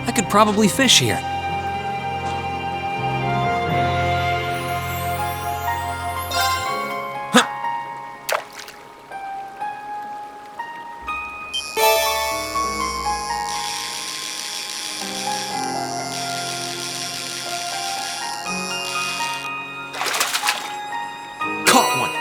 I could probably fish here. Caught one.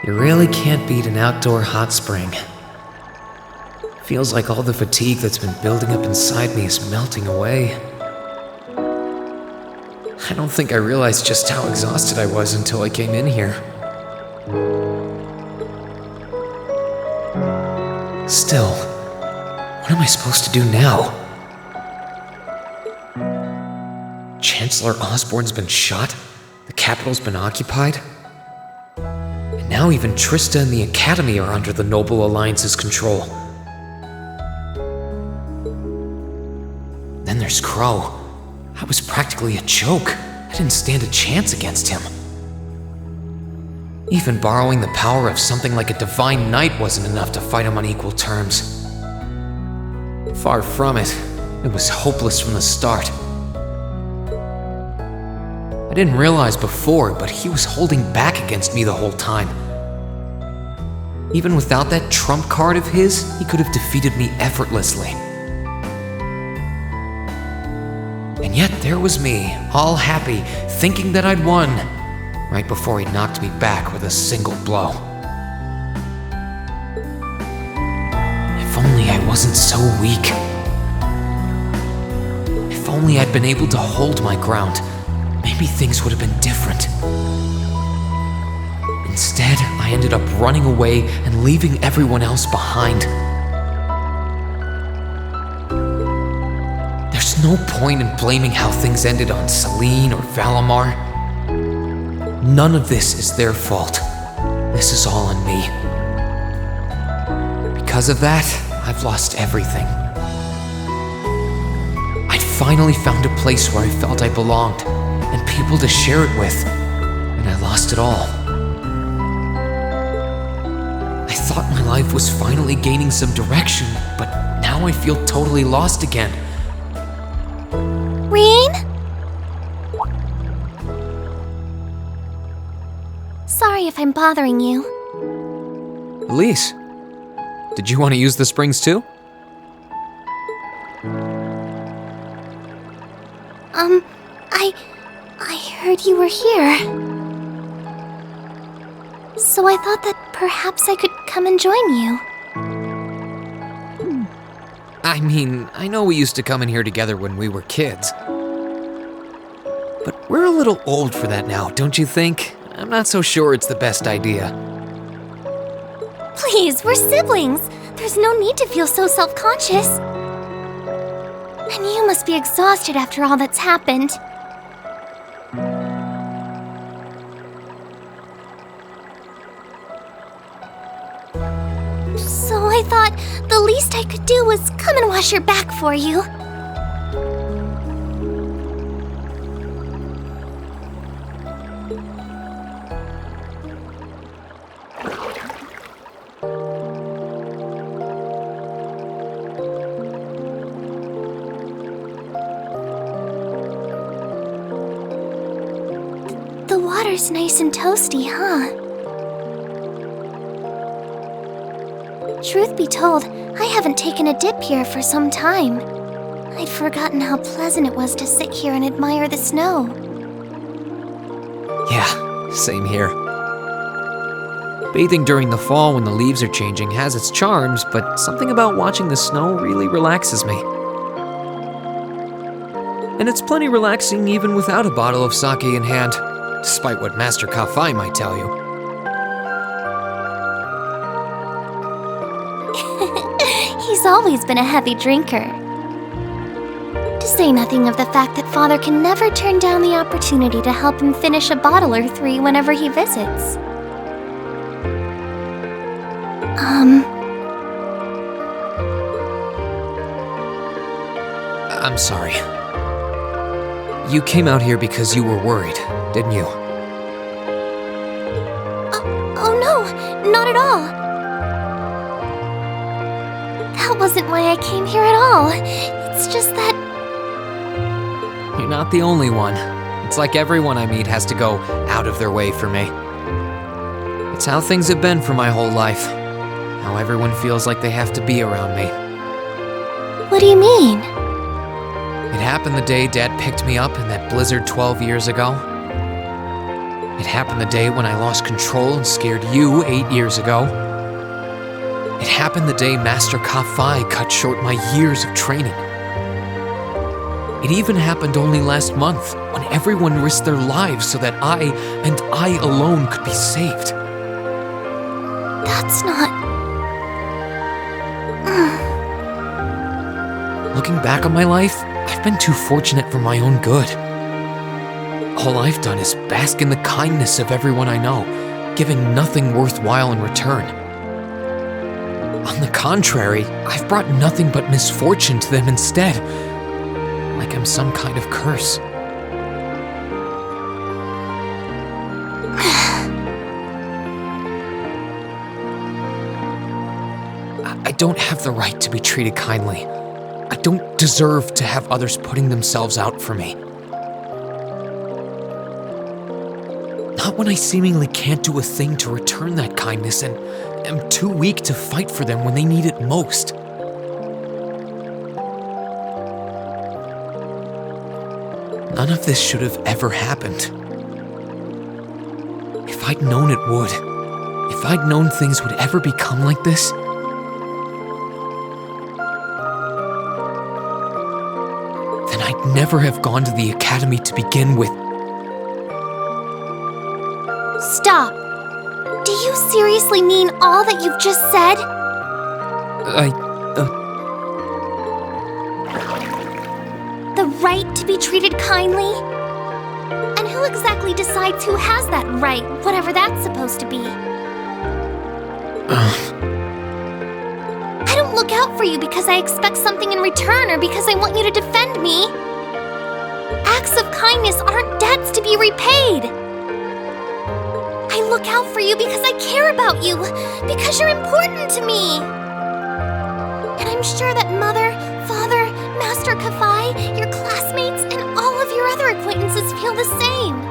You really can't beat an outdoor hot spring. Feels like all the fatigue that's been building up inside me is melting away. I don't think I realized just how exhausted I was until I came in here. Still, what am I supposed to do now? Chancellor Osborne's been shot, the capital's been occupied, and now even Trista and the Academy are under the Noble Alliance's control. Then there's Crow. I was practically a joke. I didn't stand a chance against him. Even borrowing the power of something like a divine knight wasn't enough to fight him on equal terms. Far from it. It was hopeless from the start. I didn't realize before, but he was holding back against me the whole time. Even without that trump card of his, he could have defeated me effortlessly. And yet there was me, all happy, thinking that I'd won, right before he knocked me back with a single blow. If only I wasn't so weak. If only I'd been able to hold my ground, maybe things would have been different. Instead, I ended up running away and leaving everyone else behind. There's no point in blaming how things ended on Celine or Valimar. None of this is their fault. This is all on me. Because of that, I've lost everything. I'd finally found a place where I felt I belonged, and people to share it with, and I lost it all. I thought my life was finally gaining some direction, but now I feel totally lost again. Rean? Sorry if I'm bothering you. Elise, did you want to use the springs too? I heard you were here. So I thought that perhaps I could come and join you. I mean, I know we used to come in here together when we were kids. But we're a little old for that now, don't you think? I'm not so sure it's the best idea. Please, we're siblings. There's no need to feel so self-conscious. And you must be exhausted after all that's happened. So I thought the least I could do was come and wash your back for you. The water's nice and toasty, huh? Truth be told, I haven't taken a dip here for some time. I'd forgotten how pleasant it was to sit here and admire the snow. Yeah, same here. Bathing during the fall when the leaves are changing has its charms, but something about watching the snow really relaxes me. And it's plenty relaxing even without a bottle of sake in hand, despite what Master Kafai might tell you. He's always been a heavy drinker. To say nothing of the fact that Father can never turn down the opportunity to help him finish a bottle or three whenever he visits. I'm sorry. You came out here because you were worried, didn't you? Oh no, not at all. That wasn't why I came here at all. It's just that... You're not the only one. It's like everyone I meet has to go out of their way for me. It's how things have been for my whole life. How everyone feels like they have to be around me. What do you mean? It happened the day Dad picked me up in that blizzard 12 years ago. It happened the day when I lost control and scared you 8 years ago. It happened the day Master Ka-Fi cut short my years of training. It even happened only last month, when everyone risked their lives so that I, and I alone, could be saved. That's not... Looking back on my life, I've been too fortunate for my own good. All I've done is bask in the kindness of everyone I know, giving nothing worthwhile in return. On the contrary, I've brought nothing but misfortune to them instead, like I'm some kind of curse. I don't have the right to be treated kindly. I don't deserve to have others putting themselves out for me. Not when I seemingly can't do a thing to return that kindness and am too weak to fight for them when they need it most. None of this should have ever happened. If I'd known it would, if I'd known things would ever become like this, then I'd never have gone to the academy to begin with. Stop! Do you seriously mean all that you've just said? The right to be treated kindly? And who exactly decides who has that right, whatever that's supposed to be? I don't look out for you because I expect something in return or because I want you to defend me. Acts of kindness aren't debts to be repaid. I look out for you because I care about you, because you're important to me. And I'm sure that Mother, Father, Master Ka-Fi, your classmates, and all of your other acquaintances feel the same.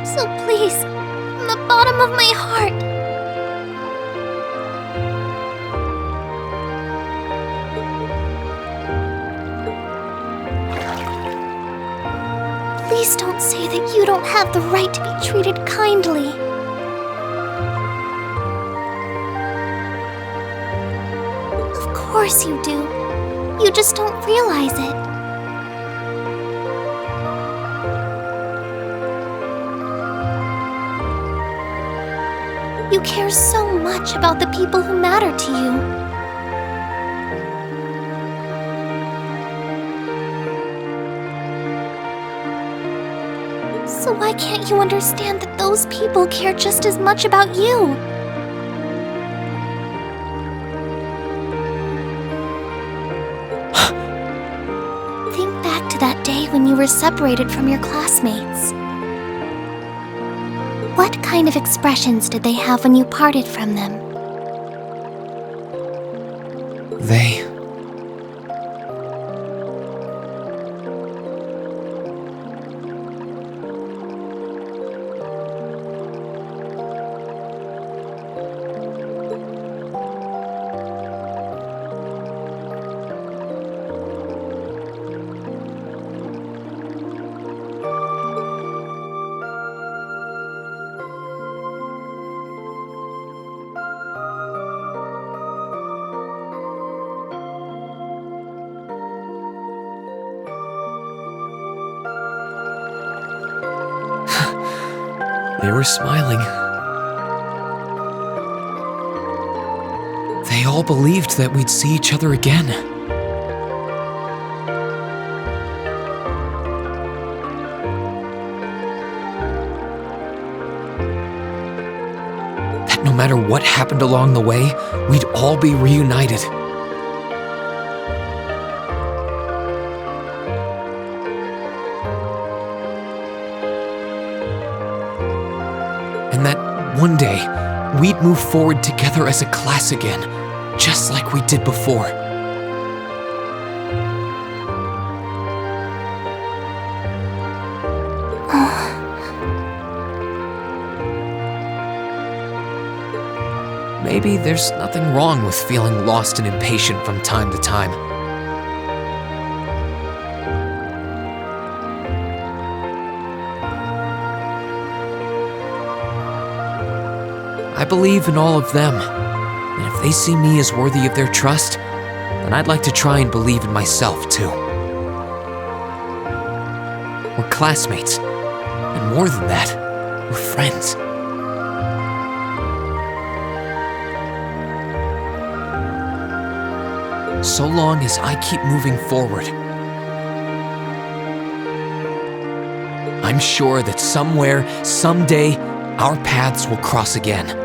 So please, from the bottom of my heart, please don't say that you don't have the right to be treated kindly. Of course you do. You just don't realize it. You care so much about the people who matter to you. So why can't you understand that those people care just as much about you? Think back to that day when you were separated from your classmates. What kind of expressions did they have when you parted from them? They... They were smiling. They all believed that we'd see each other again. That no matter what happened along the way, we'd all be reunited. And that one day, we'd move forward together as a class again, just like we did before. Maybe there's nothing wrong with feeling lost and impatient from time to time. I believe in all of them, and if they see me as worthy of their trust, then I'd like to try and believe in myself too. We're classmates, and more than that, we're friends. So long as I keep moving forward, I'm sure that somewhere, someday, our paths will cross again.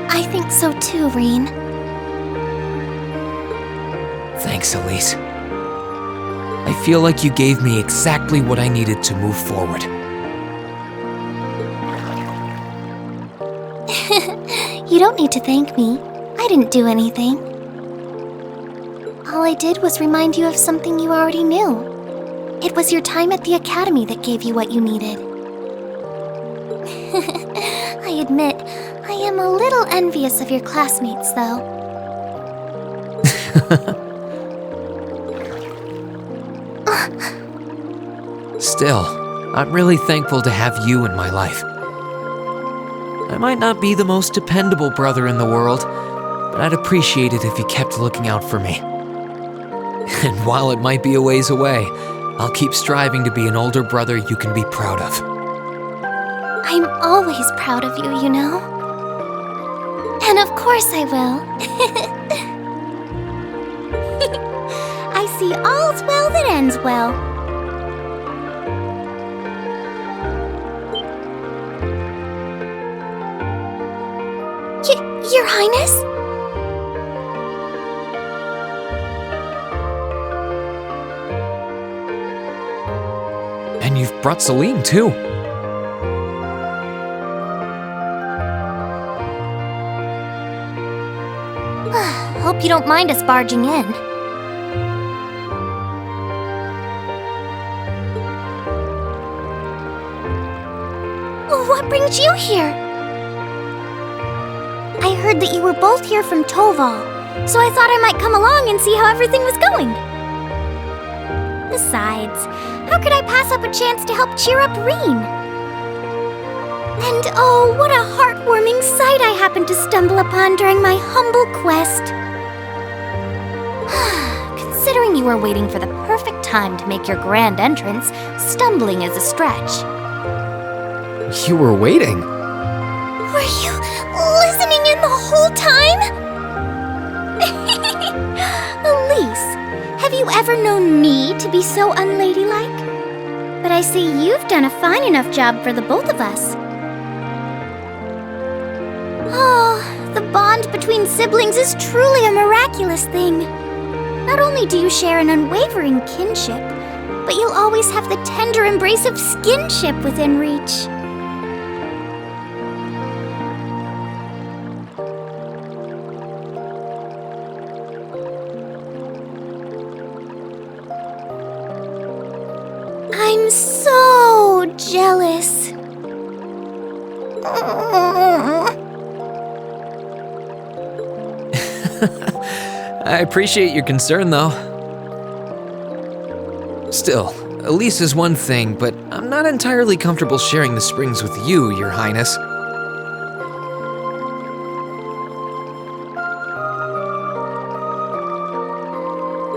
I think so too, Rean. Thanks, Elise. I feel like you gave me exactly what I needed to move forward. You don't need to thank me. I didn't do anything. All I did was remind you of something you already knew. It was your time at the academy that gave you what you needed. I admit, I am a little envious of your classmates, though. Still, I'm really thankful to have you in my life. I might not be the most dependable brother in the world, but I'd appreciate it if you kept looking out for me. And while it might be a ways away, I'll keep striving to be an older brother you can be proud of. I'm always proud of you, you know? And of course I will. I see all's well that ends well. Your Highness? And you've brought Celine, too. Hope you don't mind us barging in. What brings you here? I heard that you were both here from Toval, so I thought I might come along and see how everything was going. Besides, how could I pass up a chance to help cheer up Rean? And oh, what a heartwarming sight I happened to stumble upon during my humble quest. Considering you were waiting for the perfect time to make your grand entrance, stumbling is a stretch. You were waiting? Were you listening in the whole time? Elise, have you ever known me to be so unladylike? But I see you've done a fine enough job for the both of us. Oh, the bond between siblings is truly a miraculous thing. Not only do you share an unwavering kinship, but you'll always have the tender embrace of skinship within reach. I'm so jealous. I appreciate your concern, though. Still, Elise is one thing, but I'm not entirely comfortable sharing the springs with you, Your Highness.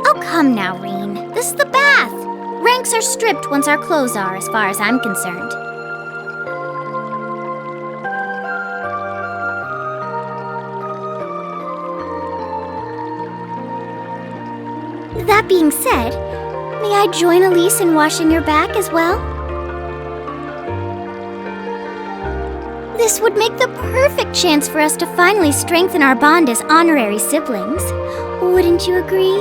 Oh, come now, Rean. This is the bath. Ranks are stripped once our clothes are, as far as I'm concerned. That being said, may I join Elise in washing your back as well? This would make the perfect chance for us to finally strengthen our bond as honorary siblings. Wouldn't you agree?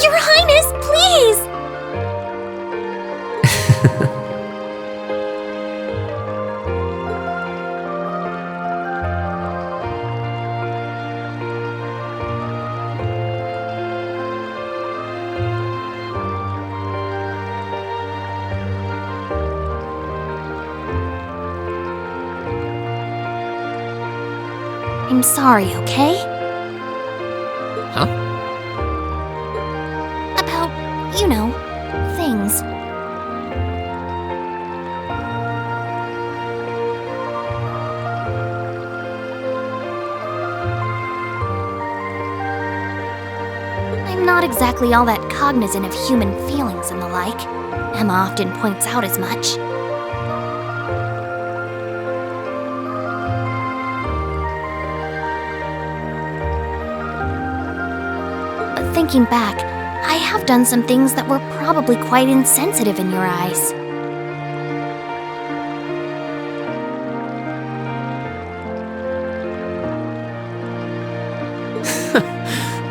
Your Highness, please! I'm sorry, okay? Huh? About, you know, things. exactly all that cognizant of human feelings and the like. Emma often points out as much. But thinking back, I have done some things that were probably quite insensitive in your eyes.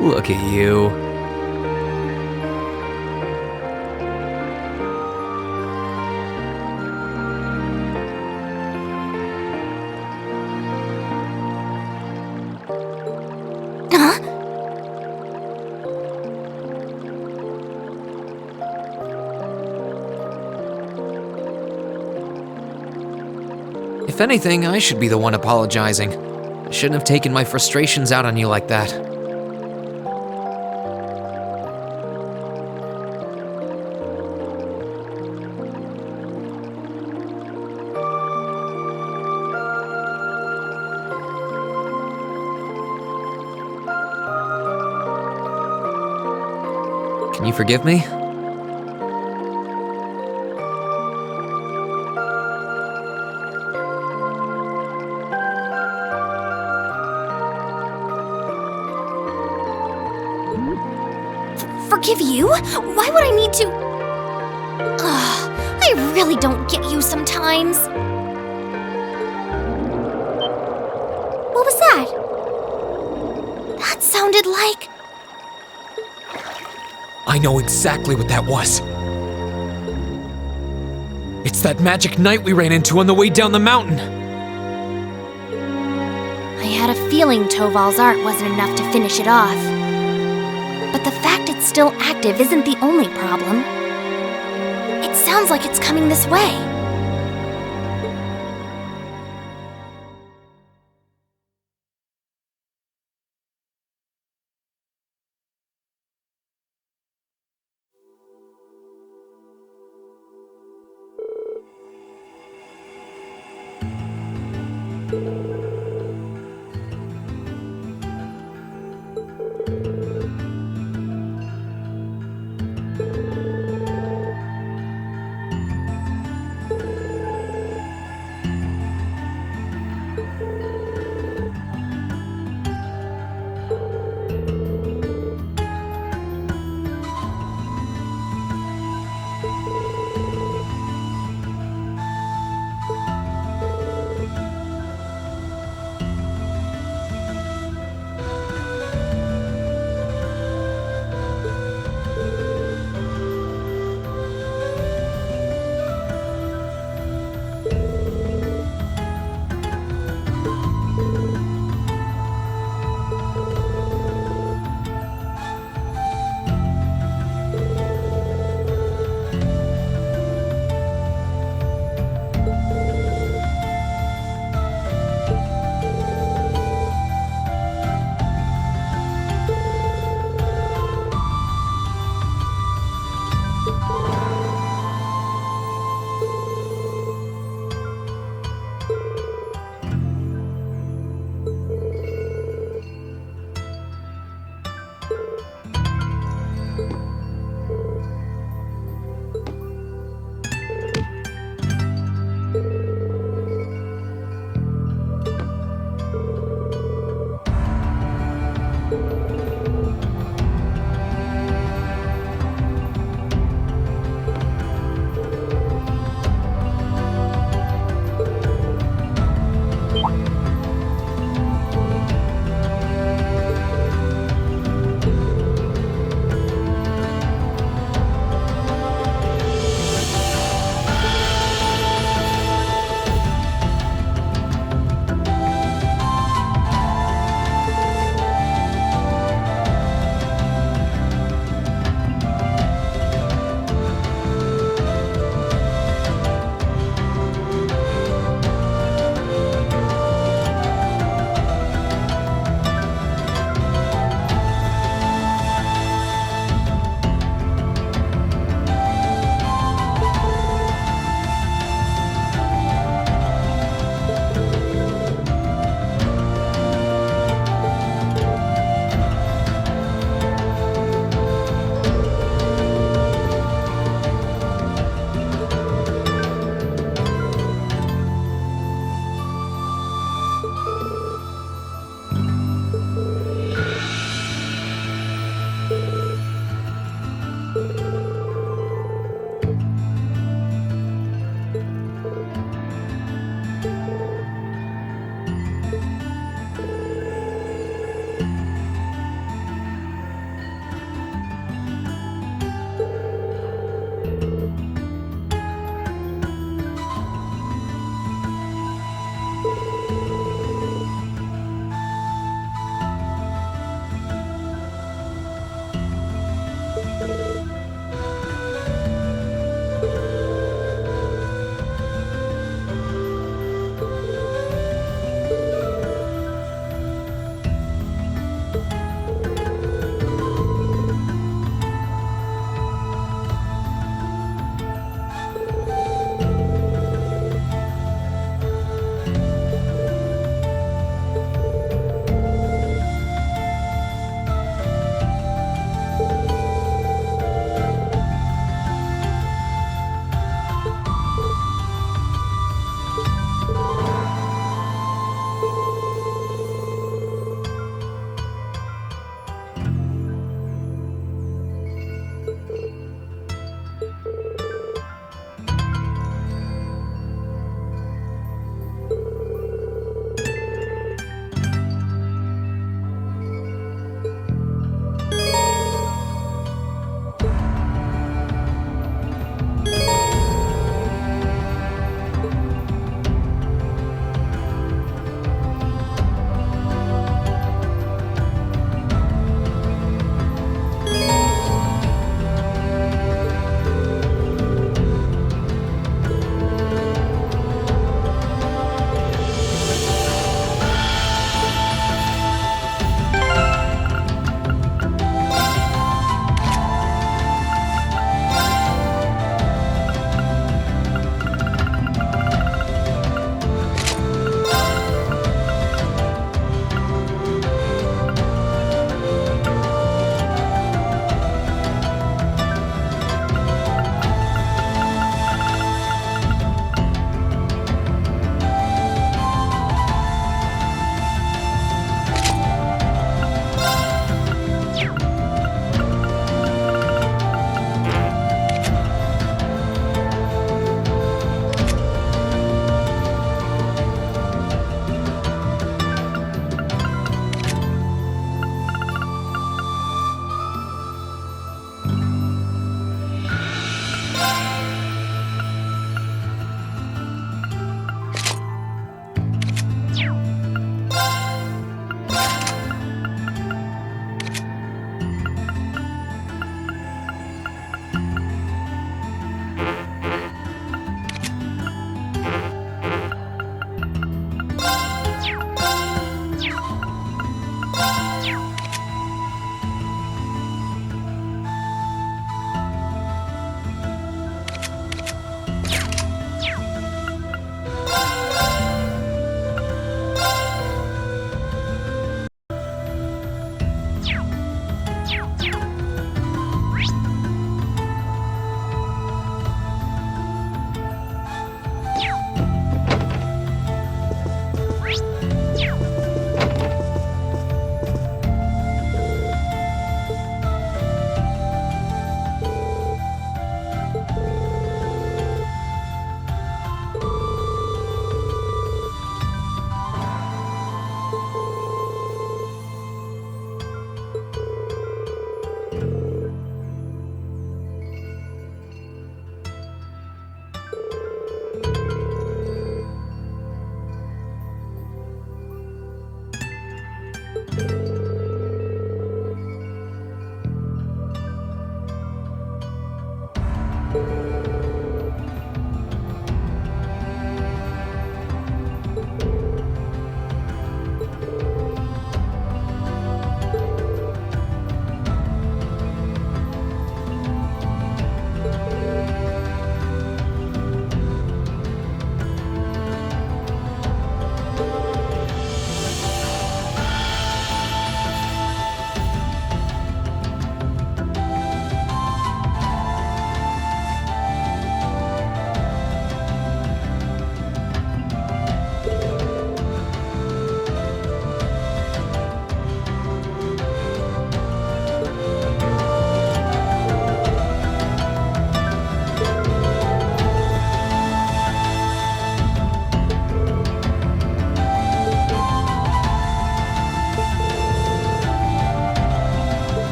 Look at you. Huh? If anything, I should be the one apologizing. I shouldn't have taken my frustrations out on you like that. Can you forgive me? Forgive you? Why would I need to? Ugh, I really don't get you sometimes. What was that? That sounded like... I know exactly what that was. It's that magic knight we ran into on the way down the mountain. I had a feeling Toval's art wasn't enough to finish it off. But the fact it's still active isn't the only problem. It sounds like it's coming this way.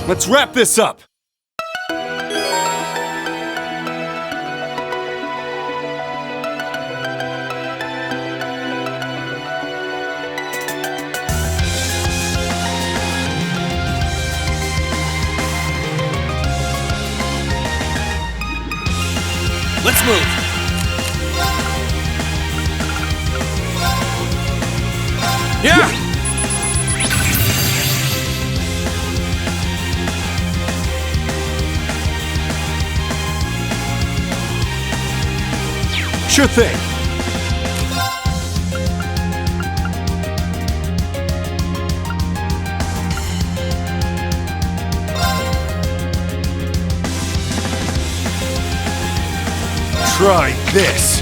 Let's wrap this up! Let's move! Yeah! Sure thing. Try this.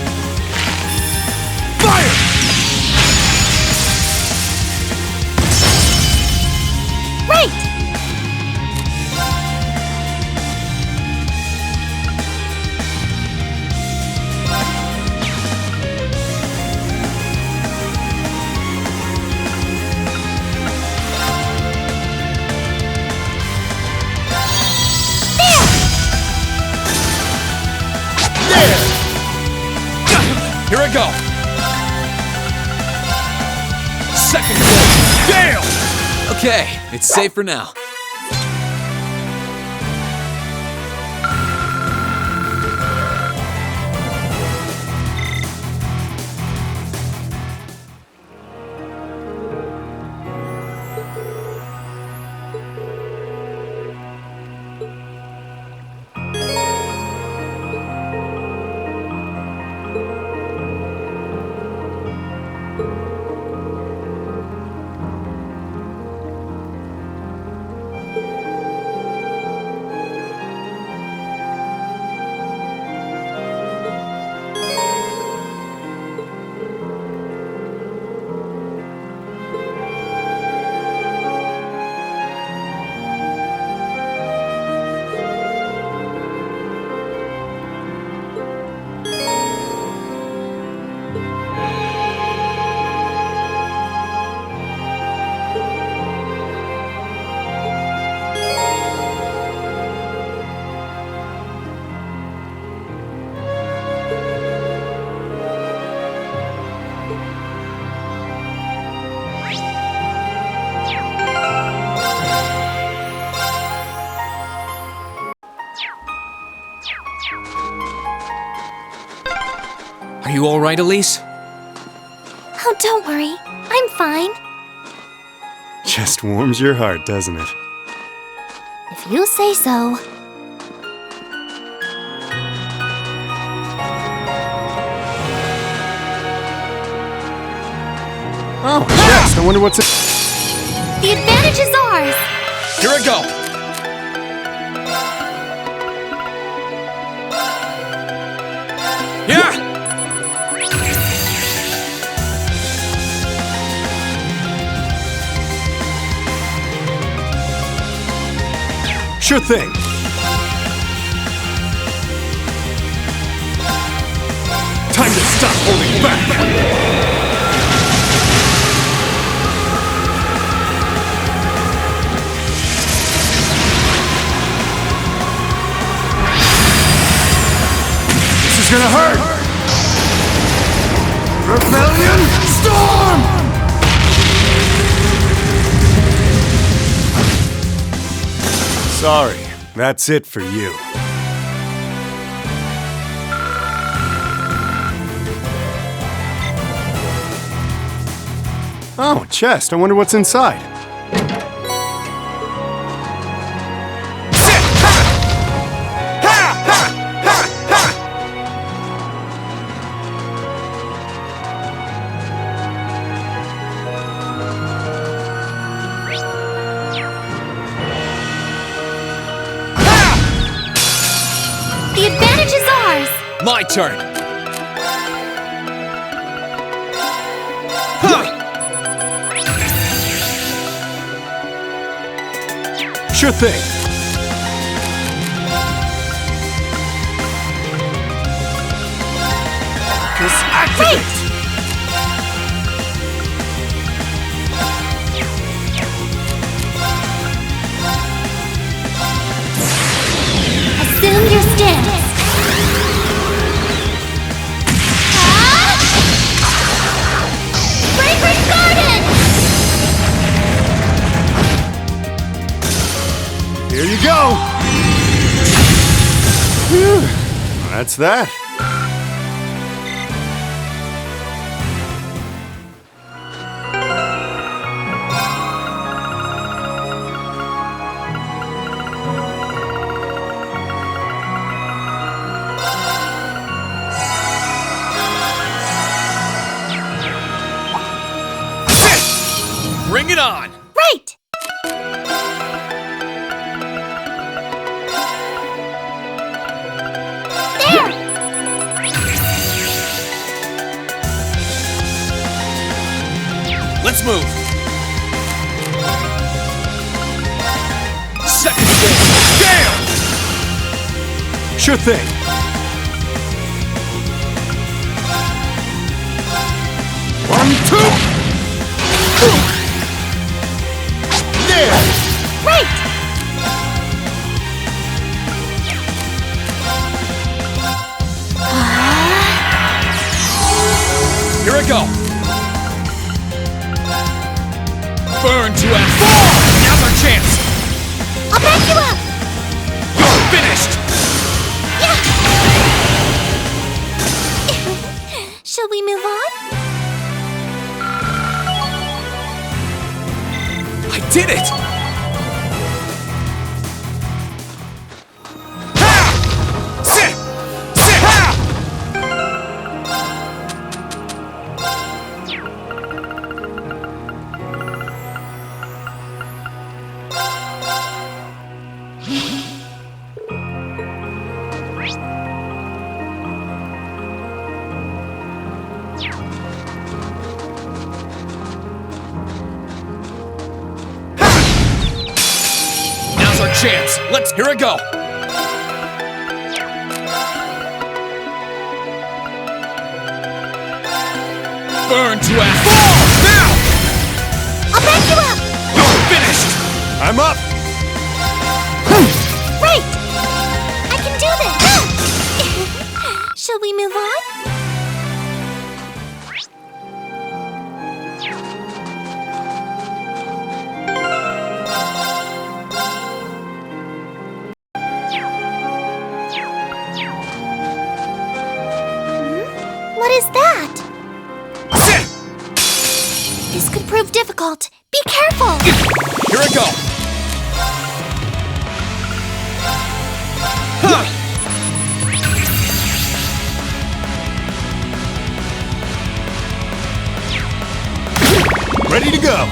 Fire! Right! Here I go! Second blow! Damn! Okay, it's safe for now. Are you all right, Elise? Oh, don't worry. I'm fine. Just warms your heart, doesn't it? If you say so. Oh, yes! I wonder what's in... The advantage is ours! Here I go! Yeah! Sure thing. Time to stop holding back! This is gonna hurt! Rebellion Storm! Sorry, that's it for you. Oh, a chest. I wonder what's inside. The advantage is ours! My turn! Sure thing. Just activate! Assume your stance. Fragrant Garden! Here you go! Whew. That's that. Bring it on! Right! There! Let's move! Second stage! Down! Sure thing. One, two! There! Right! Here I go! Burn to ash! Now's our chance! I'll back you up! You're finished! Shall we move on? I did it! Now's our chance. Here I go. Burn to ash. Now! I'll back you up! You're finished! I'm up! Right! I can do this! Shall we move on? What is that? This could prove difficult. Be careful! Here I go. Huh. Ready to go!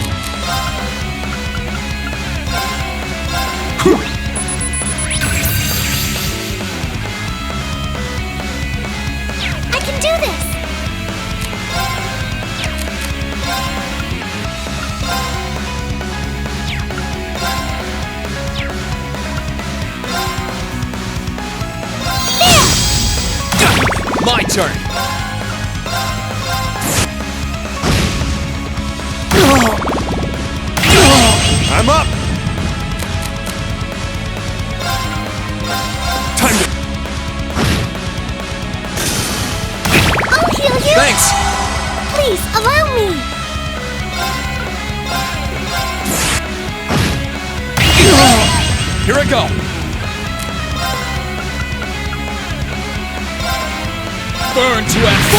I can do this! My turn. I'm up! Time to... I'll heal you! Thanks. Please, allow me! Here I go. Burn to ash.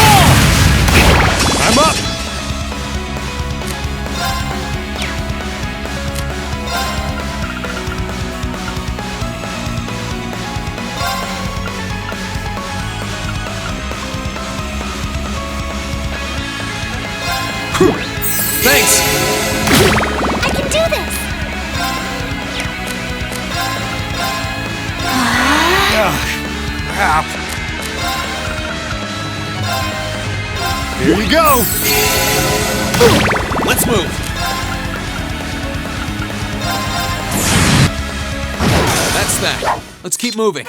I'm up! Thanks! I can do this! Crap. Here you go! Let's move! That's that. Let's keep moving.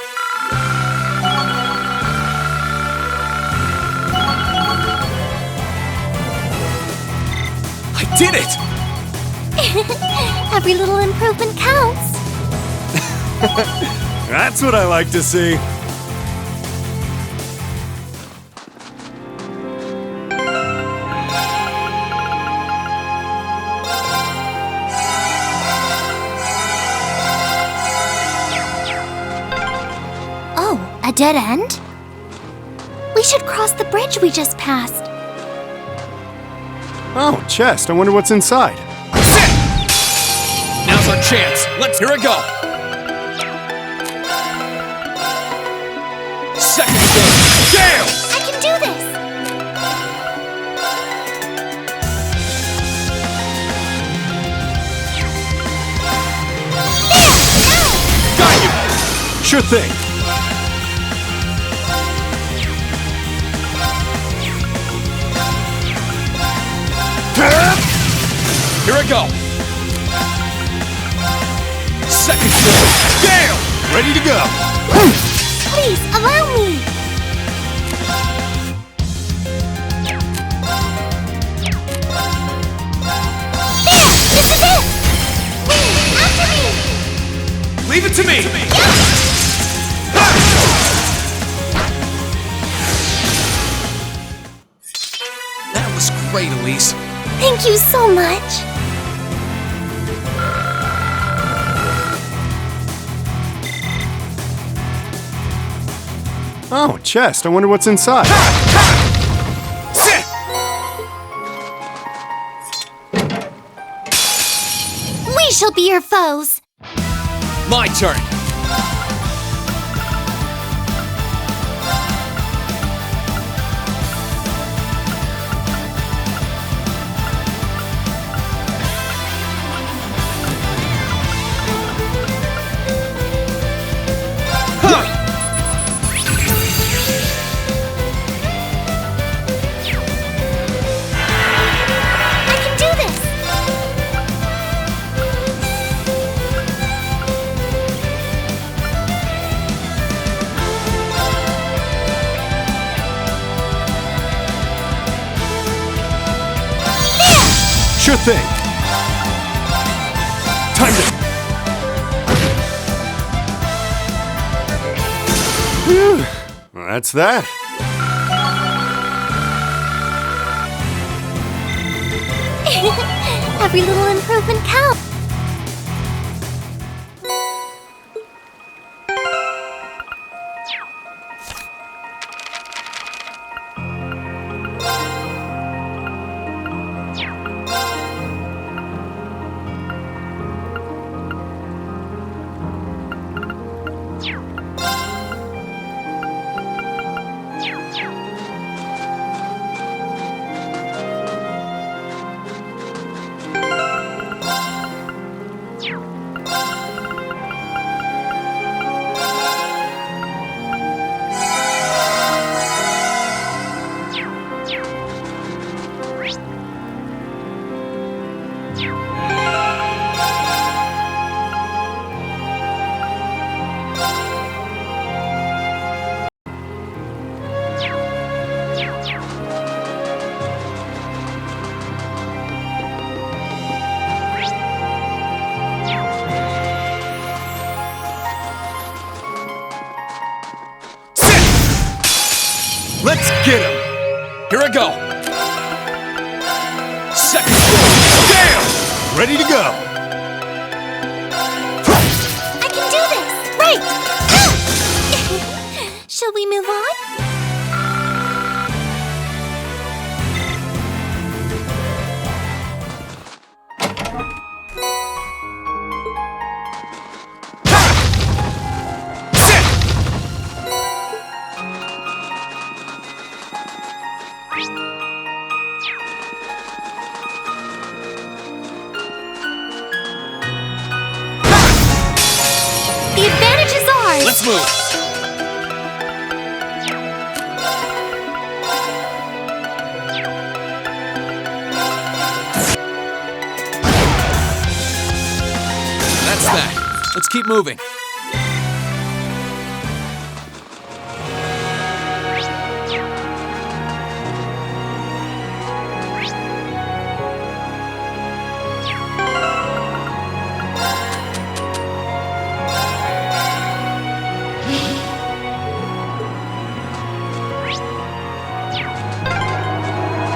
I did it! Every little improvement counts. That's what I like to see. Oh, a dead end? We should cross the bridge we just passed. Oh, chest. I wonder what's inside. Sit! Now's our chance. Here we go. Second floor. Damn! I can do this! Got you! Sure thing. Here I go. Second floor. Damn! Ready to go. Please, allow me! There! This is it! After me! Leave it to me! That was great, Elise. Thank you so much! Oh, chest. I wonder what's inside. Sit! We shall be your foes! My turn. I can do this! Sure thing. Time to... Whew. Well, that's that. Every little improvement counts. Let's get him. Here I go. Second floor. Damn! Ready to go. I can do this! Right! Shall we move on? keep moving.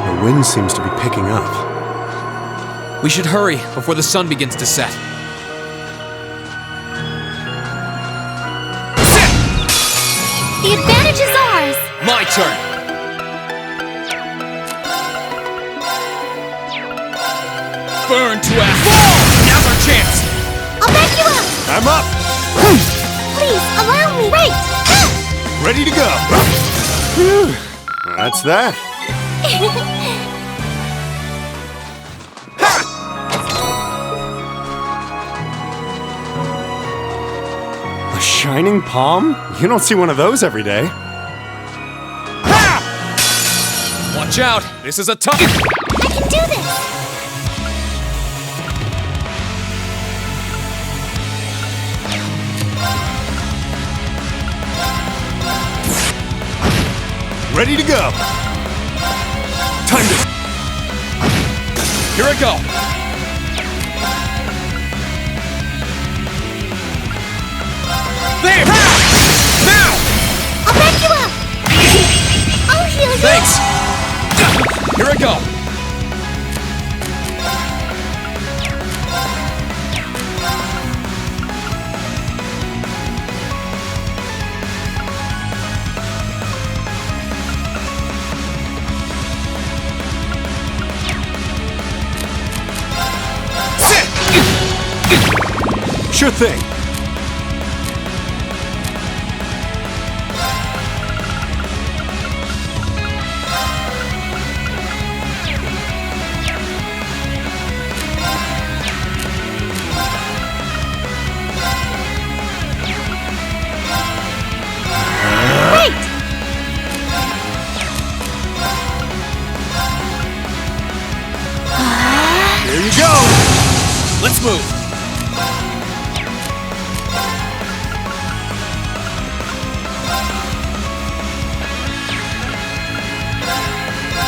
The wind seems to be picking up. We should hurry before the sun begins to set. The advantage is ours! My turn! Burn to ash! Now's our chance! I'll back you up! I'm up! Please, allow me! Wait! Ready to go! Phew. That's that. A shining palm? You don't see one of those every day. Watch out! This is a tough... I can do this! Ready to go! Time to... Here I go! There! Now! I'll back you up! I'll heal you! Thanks! Here I go! Sure thing. Wait! Here you go! Let's move!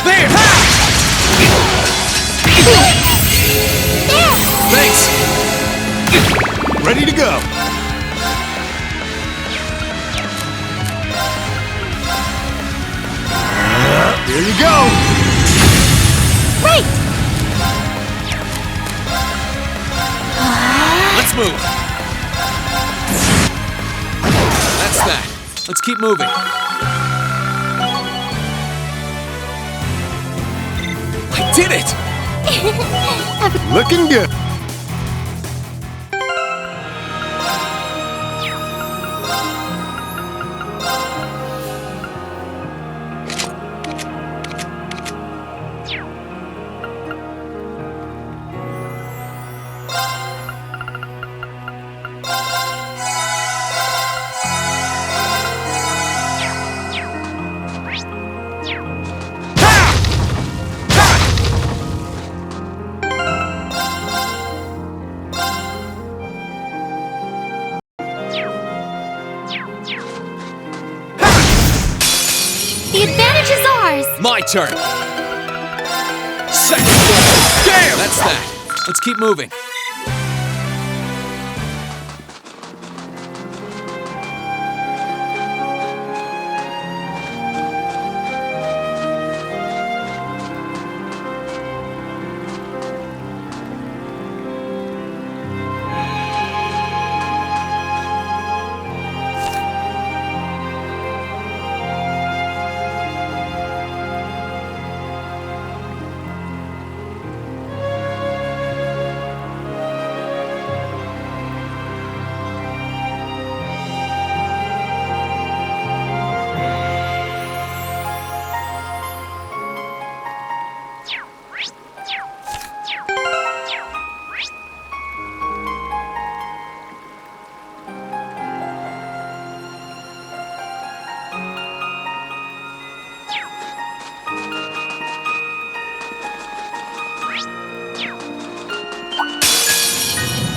There! There! Thanks! Ready to go! Here you go! Wait! Let's move! That's that. Let's keep moving. I did it! Looking good! The advantage is ours! My turn! Second blow! Damn! That's that. Let's keep moving.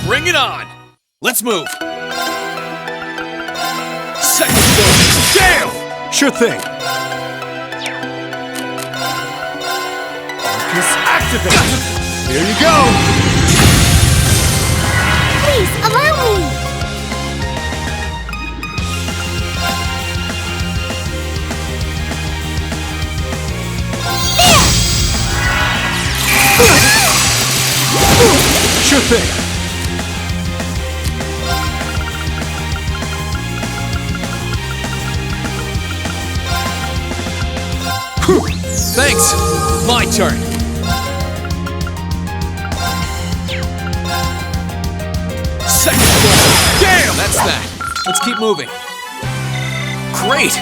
Bring it on! Let's move! Second floor! Gale! Sure thing. Arcus activate! Here you go! Please, allow me! Sure thing. Thanks! My turn! Second floor! Damn! That's that! Let's keep moving. Great!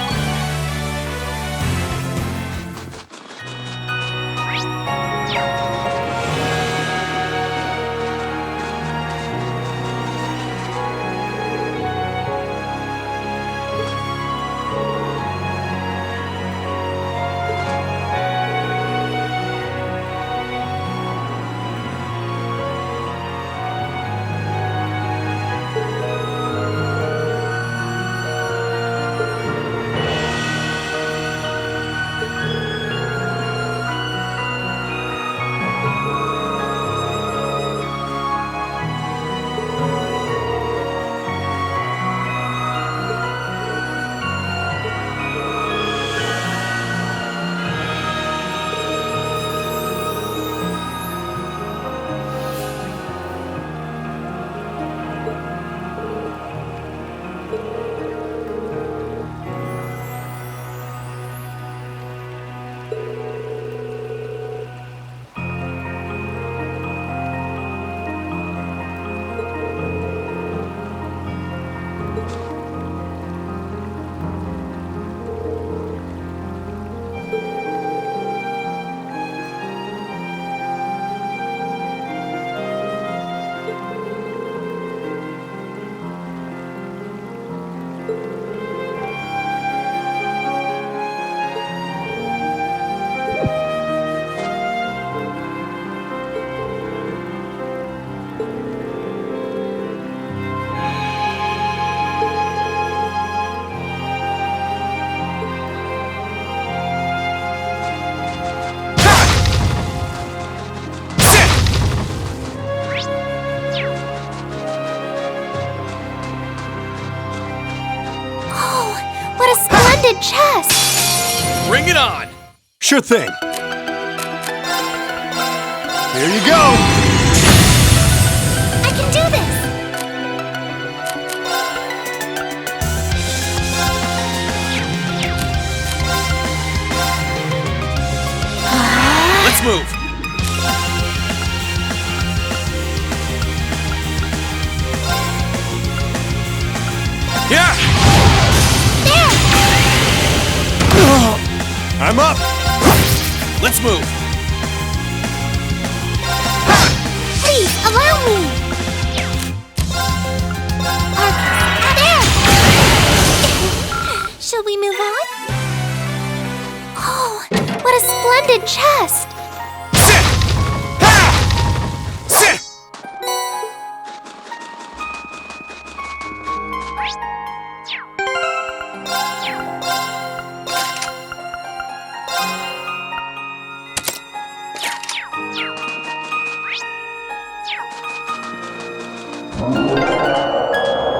Chest! Bring it on! Sure thing. Here you go! I can do this! Let's move! Yeah! I'm up! Let's move! Please, allow me! Arcus, there! Shall we move on? Oh, what a splendid chest! Sit! Ha! Sit!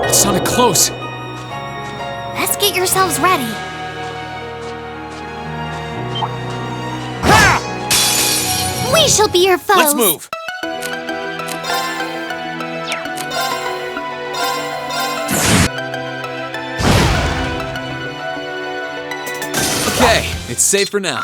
It sounded close. Let's get yourselves ready. Ha! We shall be your foes. Let's move. Okay, it's safe for now.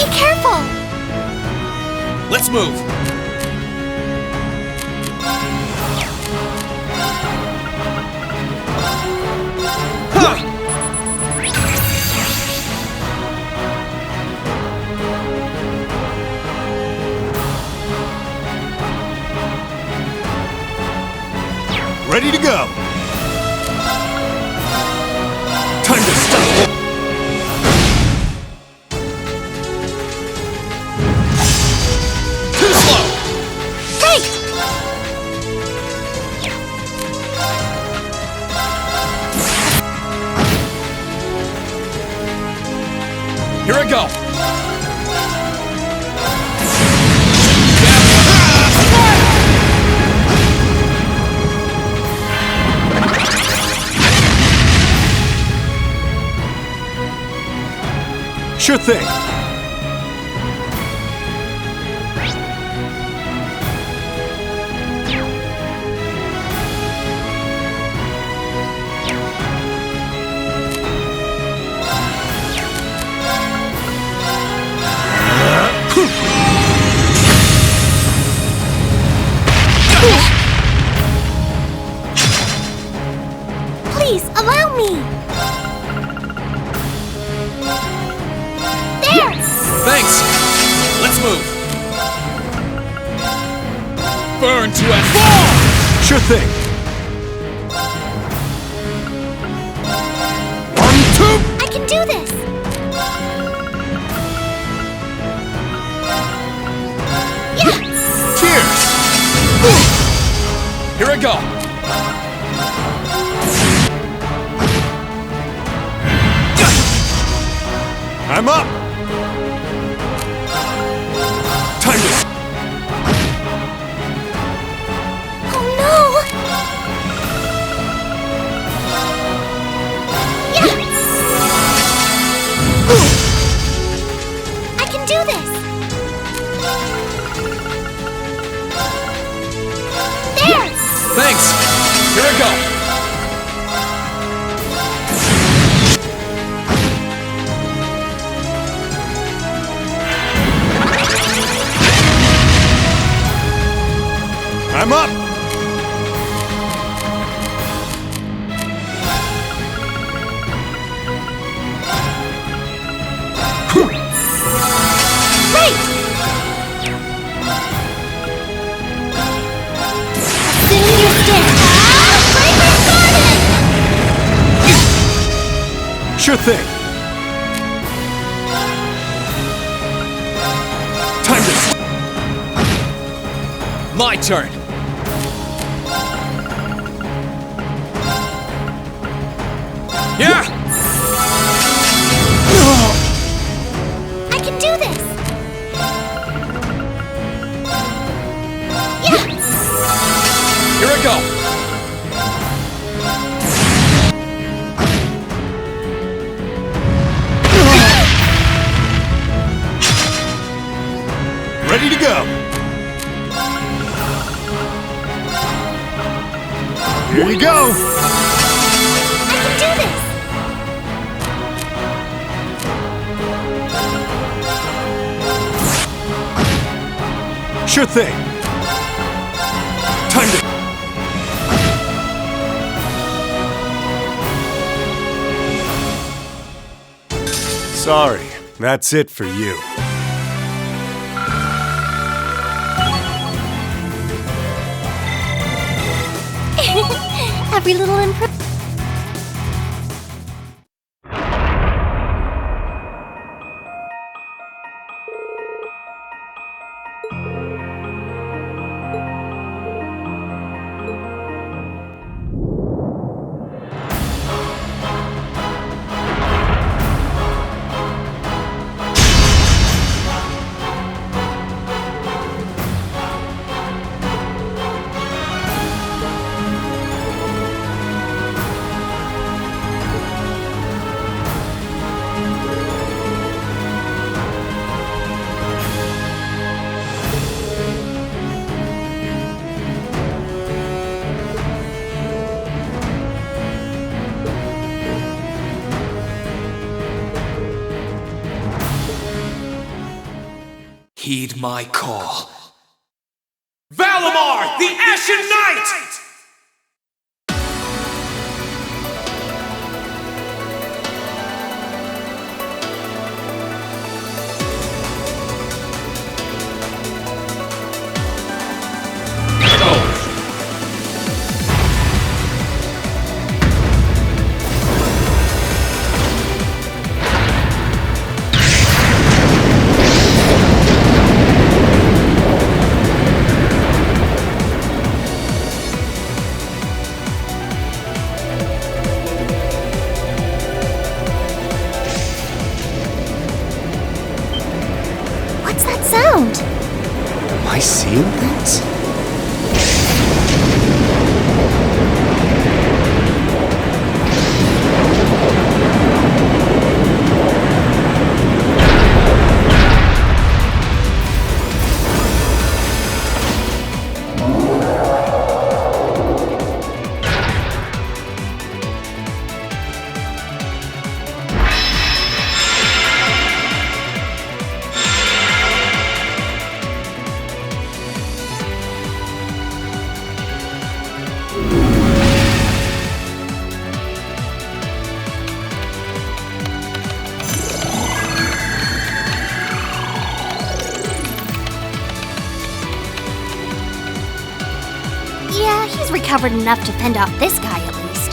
Be careful! Let's move! Huh! Ready to go! Time to stop! Too slow! Right! Here I go! Sure thing! Please, allow me! There! Thanks! Let's move! Burn to and fall! Sure thing! 1, 2! I can do this! Yeah! Cheers! Here I go! I'm up! Time to... Oh no! Yeah! I can do this! There! Thanks! Here I go! I'm up! Right! Soon you're dead! Breaker started! Sure thing! Time to... My turn! Yeah! I can do this! Yeah! Here I go! Ready to go! Here you go! I can do this! Sure thing! Time to... Sorry, that's it for you. Every little improvement. Heed my call. Valimar, the Ashen Knight! What's that sound? Am I seeing things? Yeah, he's recovered enough to fend off this guy at least.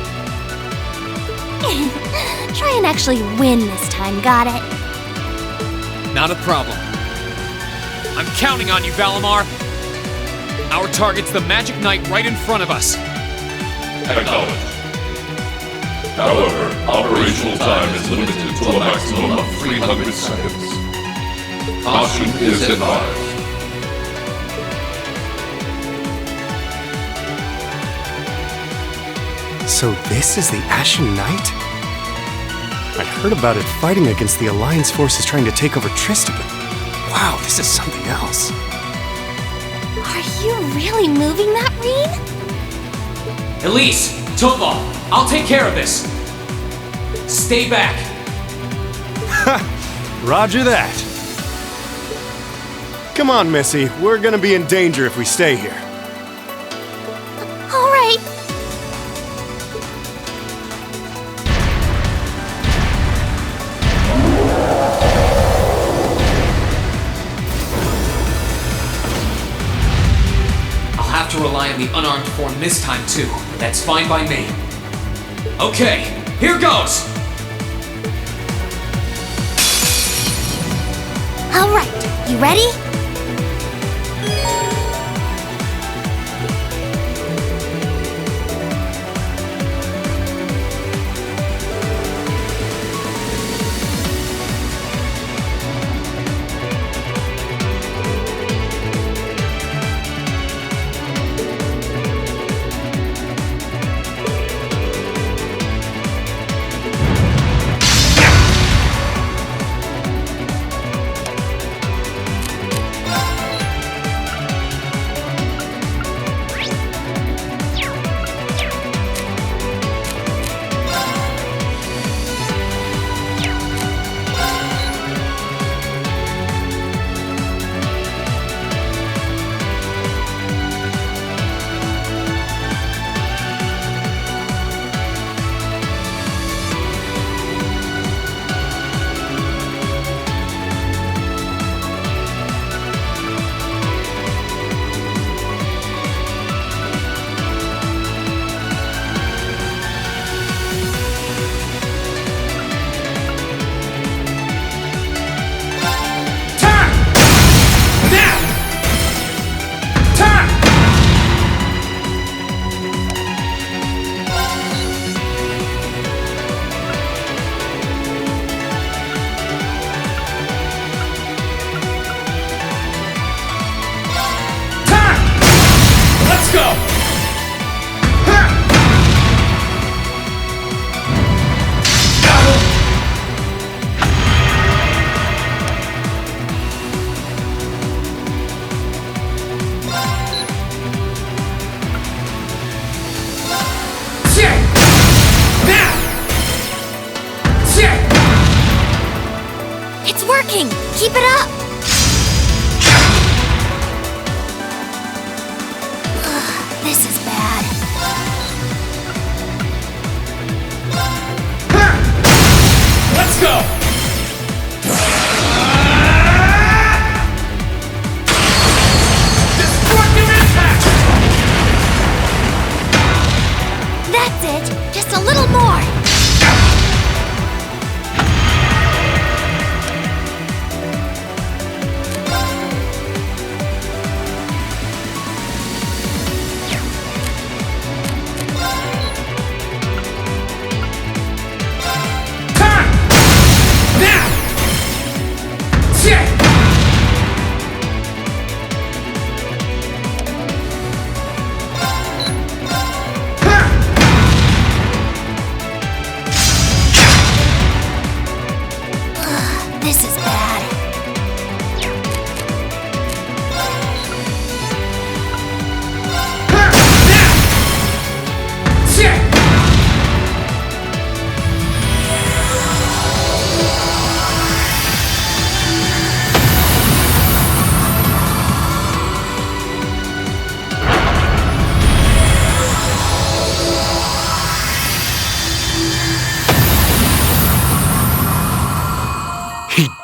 Try and actually win this time, got it? Not a problem. I'm counting on you, Valimar. Our target's the Magic Knight right in front of us. Acknowledged. However, operational time is limited to a maximum of 300 seconds. Caution is advised. So this is the Ashen Knight? I heard about it fighting against the Alliance forces trying to take over Trista, but wow, this is something else. Are you really moving that, Rean? Elise, Tova, I'll take care of this. Stay back. Roger that. Come on, Missy. We're gonna be in danger if we stay here. All right. I'll have to rely on the unarmed form this time too. That's fine by me. Okay, here goes! All right. You ready?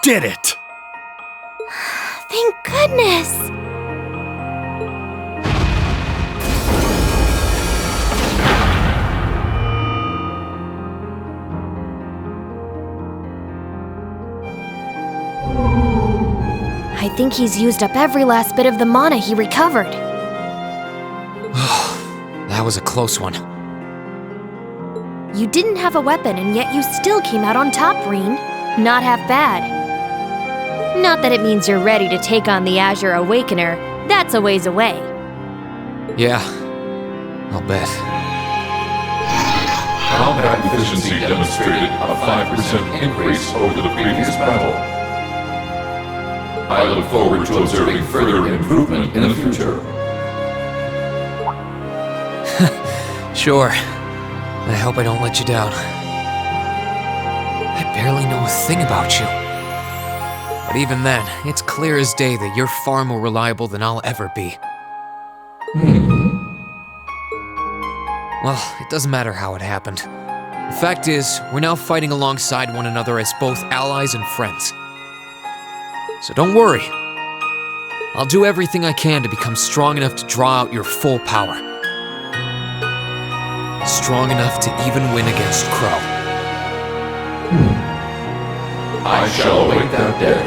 did it! Thank goodness! I think he's used up every last bit of the mana he recovered. That was a close one. You didn't have a weapon, and yet you still came out on top, Rean. Not half bad. Not that it means you're ready to take on the Azure Awakener. That's a ways away. Yeah, I'll bet. Combat efficiency demonstrated a 5% increase over the previous battle. I look forward to observing further improvement in the future. Sure. I hope I don't let you down. I barely know a thing about you. But even then, it's clear as day that you're far more reliable than I'll ever be. Well, it doesn't matter how it happened. The fact is, we're now fighting alongside one another as both allies and friends. So don't worry. I'll do everything I can to become strong enough to draw out your full power. Strong enough to even win against Crow. I shall await that day.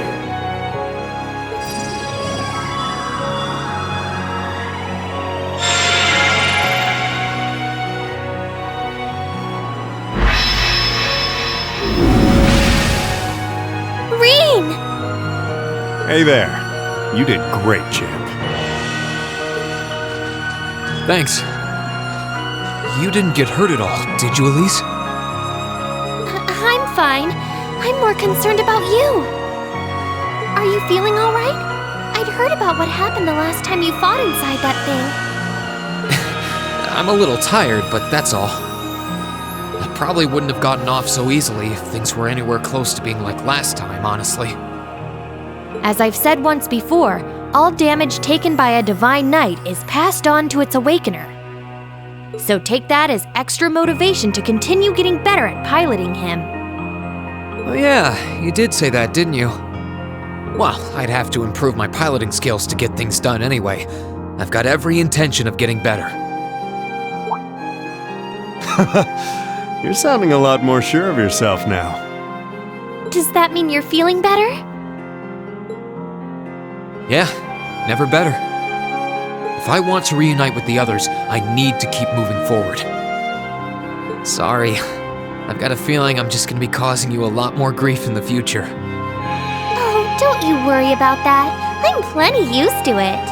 Rean! Hey there. You did great, champ. Thanks. You didn't get hurt at all, did you, Elise? I'm fine. I'm more concerned about you. Are you feeling all right? I'd heard about what happened the last time you fought inside that thing. I'm a little tired, but that's all. I probably wouldn't have gotten off so easily if things were anywhere close to being like last time, honestly. As I've said once before, all damage taken by a Divine Knight is passed on to its Awakener. So take that as extra motivation to continue getting better at piloting him. Oh yeah, you did say that, didn't you? Well, I'd have to improve my piloting skills to get things done anyway. I've got every intention of getting better. You're sounding a lot more sure of yourself now. Does that mean you're feeling better? Yeah, never better. If I want to reunite with the others, I need to keep moving forward. Sorry, I've got a feeling I'm just gonna be causing you a lot more grief in the future. Oh, don't you worry about that. I'm plenty used to it.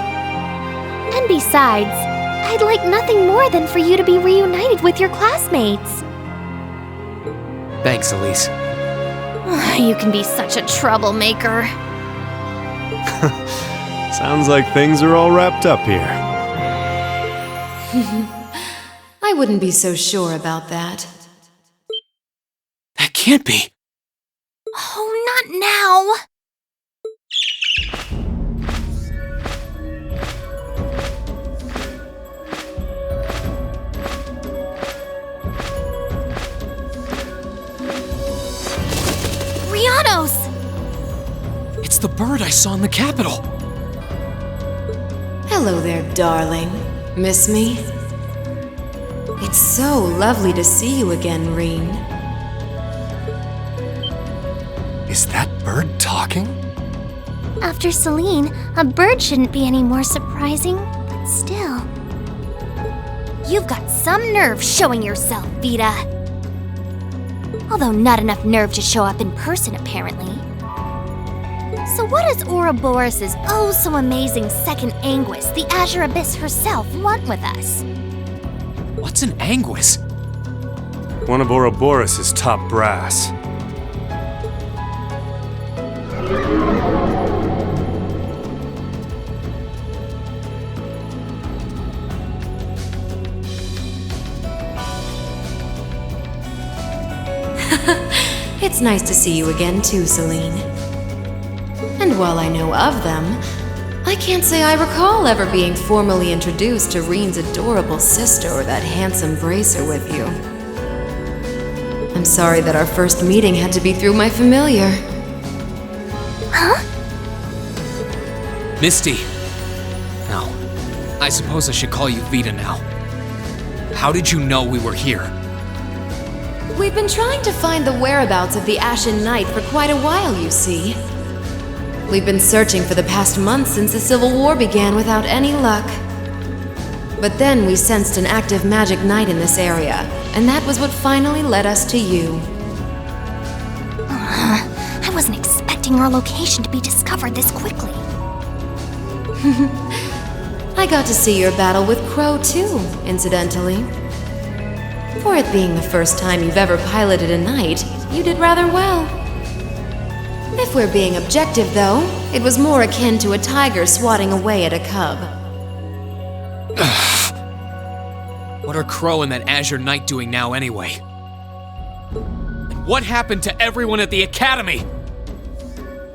And besides, I'd like nothing more than for you to be reunited with your classmates. Thanks, Elise. You can be such a troublemaker. Sounds like things are all wrapped up here. I wouldn't be so sure about that. That can't be. Oh, not now! Rianos! It's the bird I saw in the Capitol. Hello there, darling. Miss me? It's so lovely to see you again, Rean. Is that bird talking? After Celine, a bird shouldn't be any more surprising, but still. You've got some nerve showing yourself, Vita. Although not enough nerve to show up in person, apparently. So what does Ouroboros' oh-so-amazing second Anguis, the Azure Abyss herself, want with us? What's an Anguis? One of Ouroboros' top brass. It's nice to see you again too, Celine. And while I know of them, I can't say I recall ever being formally introduced to Rean's adorable sister or that handsome bracer with you. I'm sorry that our first meeting had to be through my familiar. Huh? Misty. No. I suppose I should call you Vita now. How did you know we were here? We've been trying to find the whereabouts of the Ashen Knight for quite a while, you see. We've been searching for the past month since the Civil War began without any luck. But then we sensed an active magic knight in this area, and that was what finally led us to you. I wasn't expecting our location to be discovered this quickly. I got to see your battle with Crow too, incidentally. For it being the first time you've ever piloted a knight, you did rather well. If we're being objective, though, it was more akin to a tiger swatting away at a cub. What are Crow and that Azure Knight doing now anyway? And what happened to everyone at the Academy?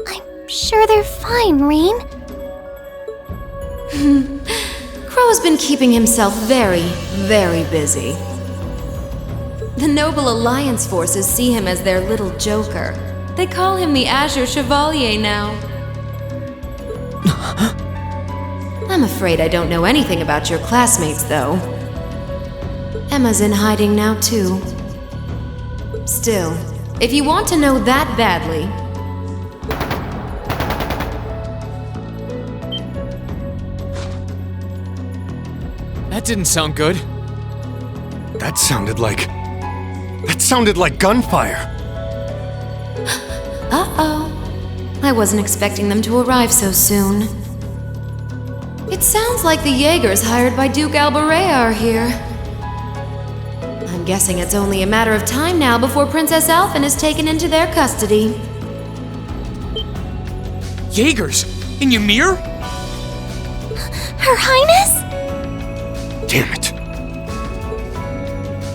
I'm sure they're fine, Rean. Crow's been keeping himself very, very busy. The Noble Alliance forces see him as their little joker. They call him the Azure Chevalier now. I'm afraid I don't know anything about your classmates, though. Emma's in hiding now, too. Still, if you want to know that badly... That didn't sound good. That sounded like gunfire. Uh-oh. I wasn't expecting them to arrive so soon. It sounds like the Jaegers hired by Duke Albarea are here. I'm guessing it's only a matter of time now before Princess Alphen is taken into their custody. Jaegers? In Ymir? Her Highness? Damn it.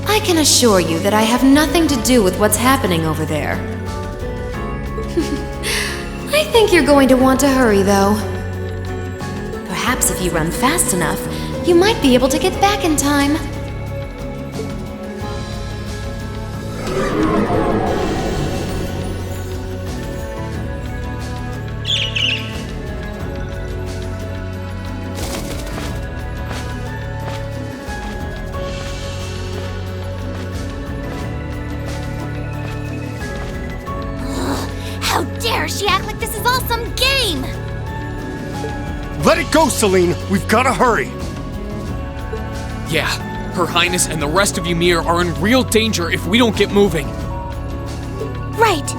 I can assure you that I have nothing to do with what's happening over there. I think you're going to want to hurry, though. Perhaps if you run fast enough, you might be able to get back in time. How dare she act like this is all some game! Let it go, Celine. We've got to hurry. Yeah, Her Highness and the rest of Ymir are in real danger if we don't get moving. Right.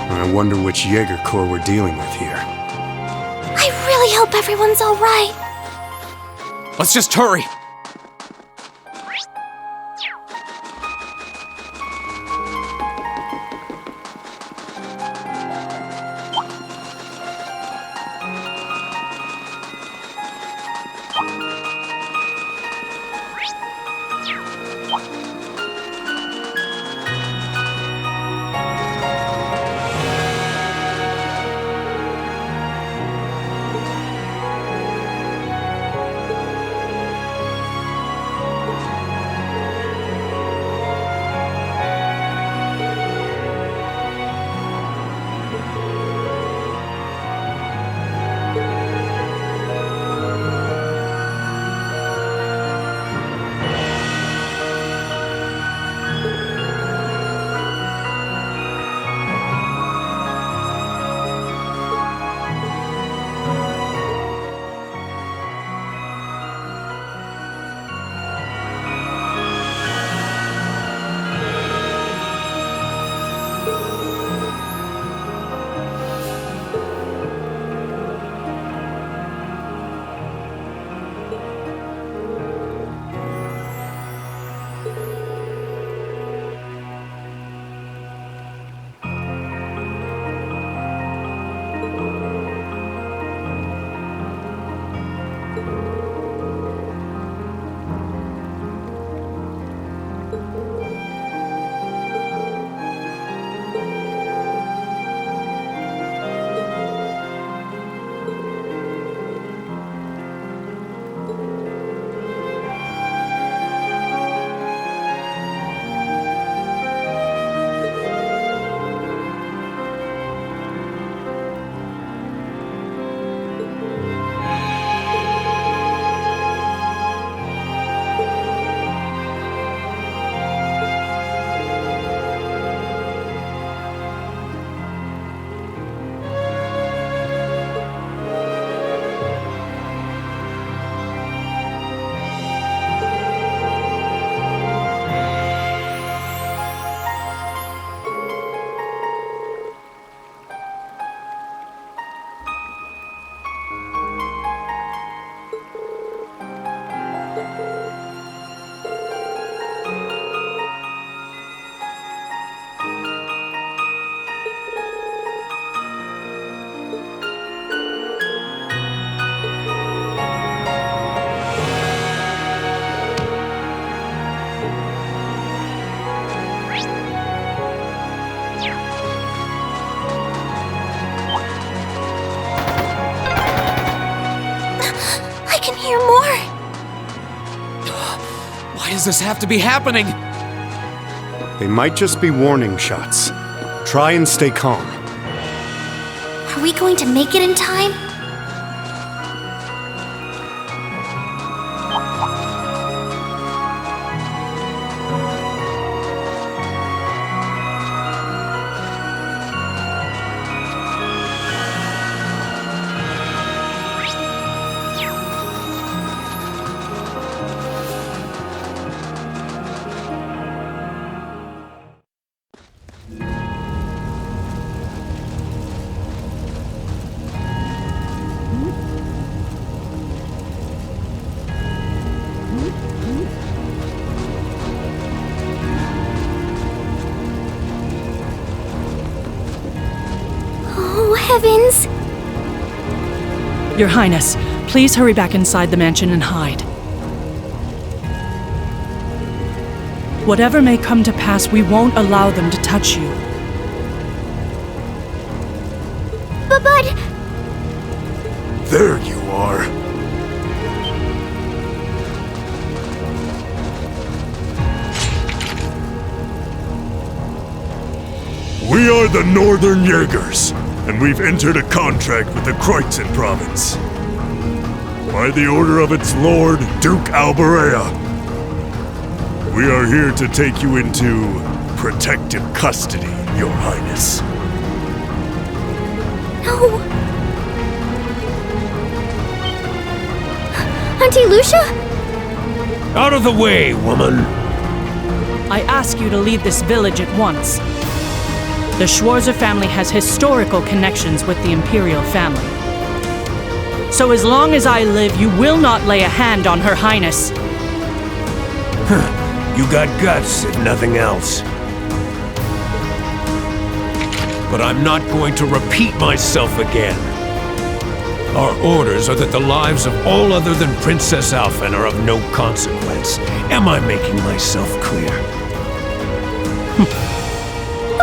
I wonder which Jaeger Corps we're dealing with here. I really hope everyone's all right. Let's just hurry. can hear more. Why does this have to be happening? They might just be warning shots. Try and stay calm. Are we going to make it in time? Heavens! Your Highness, please hurry back inside the mansion and hide. Whatever may come to pass, we won't allow them to touch you. But... There you are. We are the Northern Jaegers, and we've entered a contract with the Kreutzen province. By the order of its lord, Duke Alberea. We are here to take you into protective custody, Your Highness. No. Auntie Lucia? Out of the way, woman! I ask you to leave this village at once. The Schwarzer family has historical connections with the Imperial family. So as long as I live, you will not lay a hand on Her Highness. You got guts, if nothing else. But I'm not going to repeat myself again. Our orders are that the lives of all other than Princess Alphen are of no consequence. Am I making myself clear?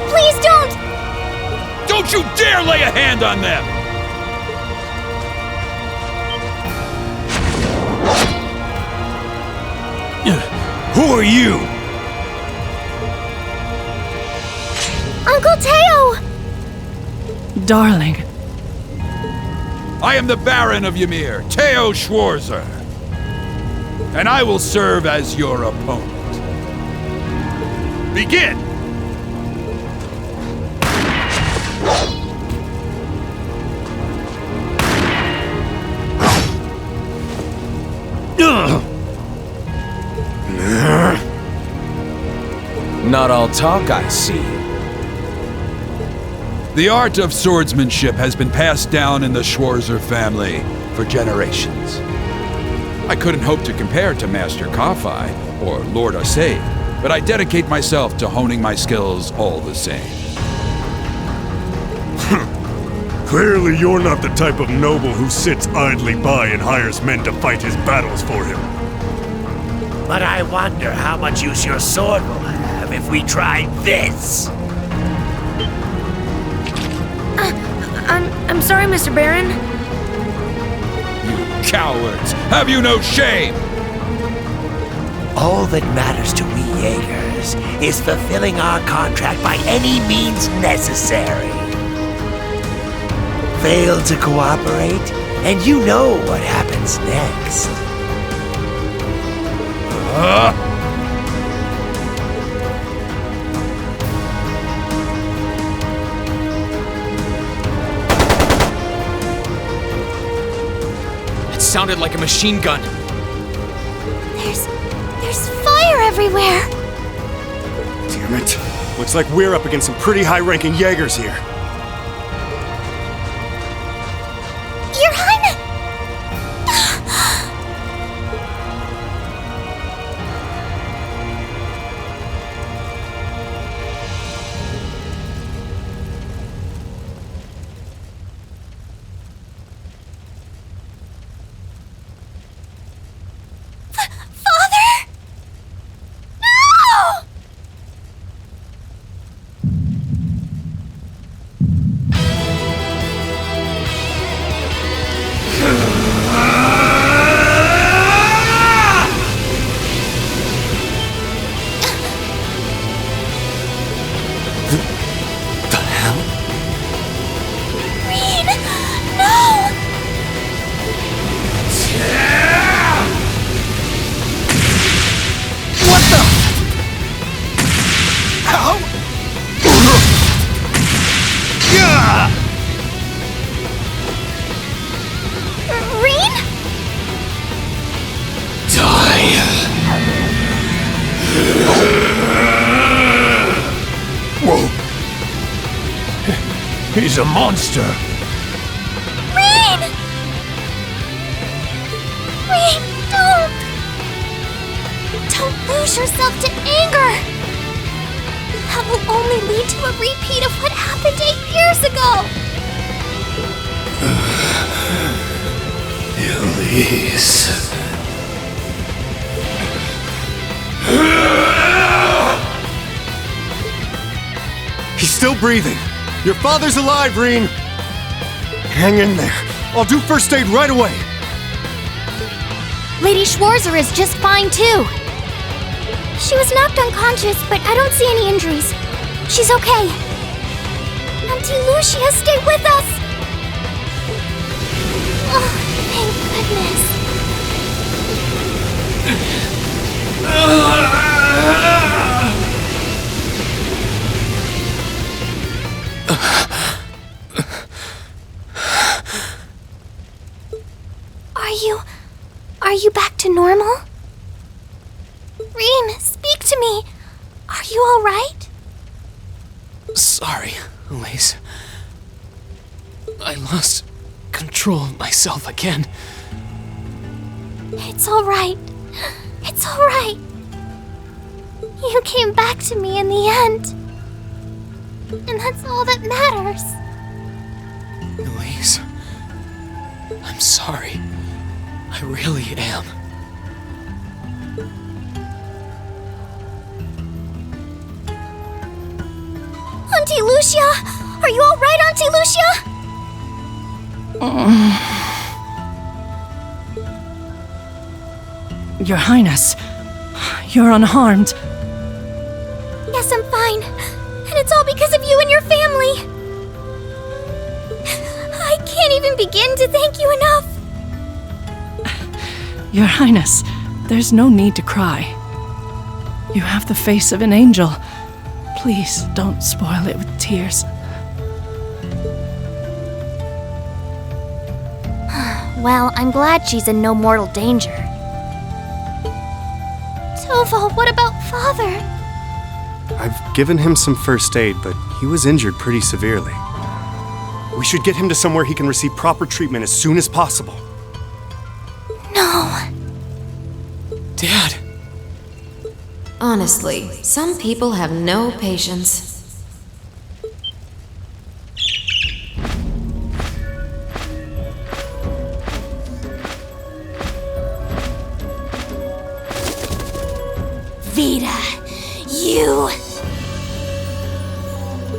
Please don't! Don't you dare lay a hand on them! Who are you? Uncle Teo! Darling. I am the Baron of Ymir, Teo Schwarzer. And I will serve as your opponent. Begin! Not all talk, I see. The art of swordsmanship has been passed down in the Schwarzer family for generations. I couldn't hope to compare to Master Kafai or Lord Osei, but I dedicate myself to honing my skills all the same. Clearly you're not the type of noble who sits idly by and hires men to fight his battles for him. But I wonder how much use your sword will have if we try this. I'm sorry, Mr. Baron. You cowards! Have you no shame? All that matters to we Jaegers is fulfilling our contract by any means necessary. Fail to cooperate, and you know what happens next. It sounded like a machine gun. There's fire everywhere! Damn it. Looks like we're up against some pretty high-ranking Jaegers here. Your Highness! Father? No! He's a monster. Rean! Rean, don't! Don't lose yourself to anger! That will only lead to a repeat of what happened 8 years ago! Elise. He's still breathing. Your father's alive, Rean. Hang in there. I'll do first aid right away. Lady Schwarzer is just fine, too. She was knocked unconscious, but I don't see any injuries. She's okay. Auntie Lucia, stay with us! Oh, thank goodness. Are you back to normal? Rean, speak to me. Are you all right? Sorry, Elise. I lost control of myself again. It's all right. It's all right. You came back to me in the end. And that's all that matters. Elise, I'm sorry. I really am. Auntie Lucia! Are you all right, Auntie Lucia? Your Highness, you're unharmed. Yes, I'm fine. And it's all because of you and your family. I can't even begin to thank you enough. Your Highness, there's no need to cry. You have the face of an angel. Please don't spoil it with tears. Well, I'm glad she's in no mortal danger. Tova, what about Father? I've given him some first aid, but he was injured pretty severely. We should get him to somewhere he can receive proper treatment as soon as possible. No. Dad! Honestly, some people have no patience. Vita, you...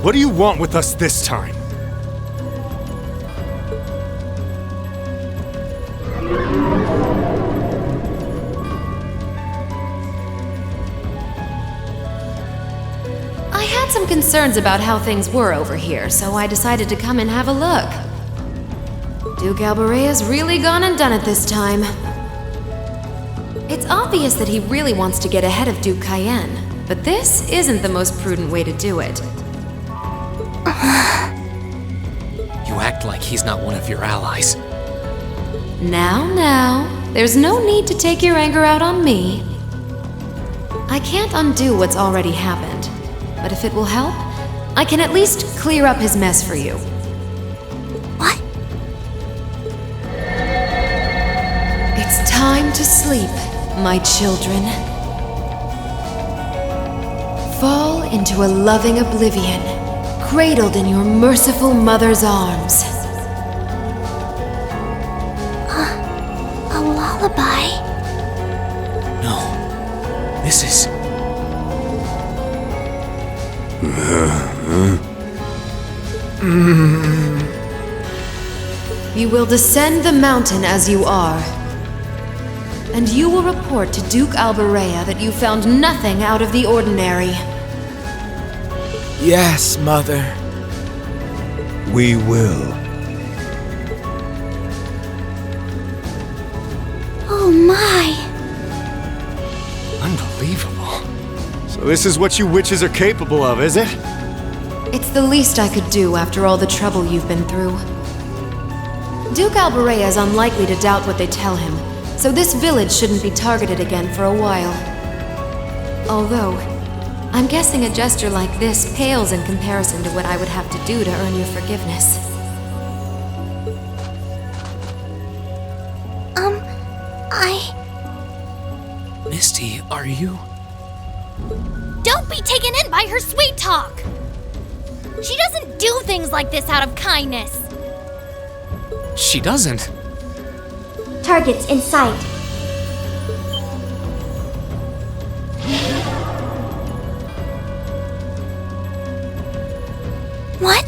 What do you want with us this time? I had some concerns about how things were over here, so I decided to come and have a look. Duke Alberea's really gone and done it this time. It's obvious that he really wants to get ahead of Duke Cayenne, but this isn't the most prudent way to do it. You act like he's not one of your allies. Now, there's no need to take your anger out on me. I can't undo what's already happened, but if it will help, I can at least clear up his mess for you. What? It's time to sleep, my children. Fall into a loving oblivion, cradled in your merciful mother's arms. A lullaby? No. This is... You will descend the mountain as you are. And you will report to Duke Alberea that you found nothing out of the ordinary. Yes, Mother. We will. Oh my. Unbelievable. So this is what you witches are capable of, is it? It's the least I could do after all the trouble you've been through. Duke Alberea is unlikely to doubt what they tell him, so this village shouldn't be targeted again for a while. Although, I'm guessing a gesture like this pales in comparison to what I would have to do to earn your forgiveness. Misty, are you? Don't be taken in by her sweet talk! She doesn't do things like this out of kindness. She doesn't. Targets in sight. What?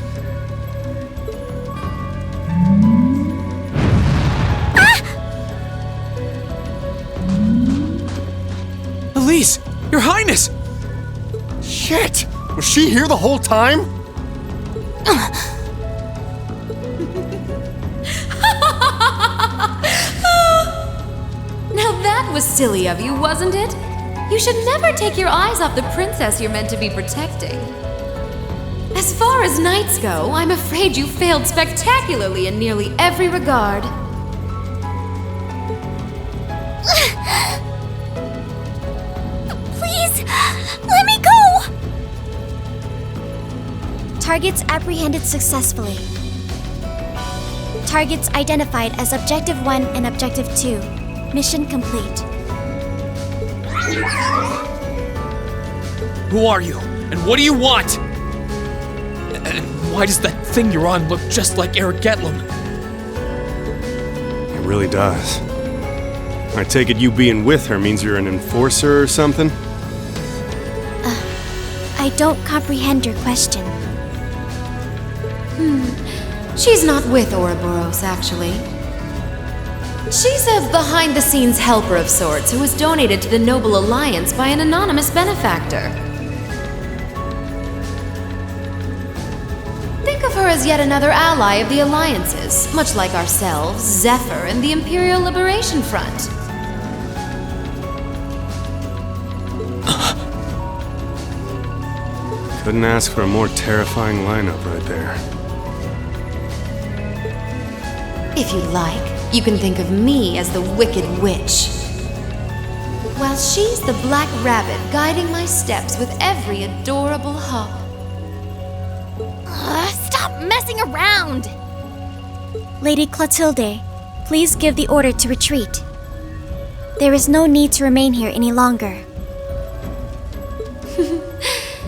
Elise! Your Highness! Shit! Was she here the whole time? Now that was silly of you, wasn't it? You should never take your eyes off the princess you're meant to be protecting. As far as knights go, I'm afraid you failed spectacularly in nearly every regard. Please, let me go! Targets apprehended successfully. Targets identified as Objective 1 and Objective 2. Mission complete. Who are you? And what do you want? And why does that thing you're on look just like Erebonia? It really does. I take it you being with her means you're an enforcer or something? I don't comprehend your question. She's not with Ouroboros, actually. She's a behind-the-scenes helper of sorts who was donated to the Noble Alliance by an anonymous benefactor. Think of her as yet another ally of the Alliances, much like ourselves, Zephyr, and the Imperial Liberation Front. Couldn't ask for a more terrifying lineup right there. If you like, you can think of me as the Wicked Witch. While she's the Black Rabbit guiding my steps with every adorable hop. Stop messing around! Lady Clotilde, please give the order to retreat. There is no need to remain here any longer.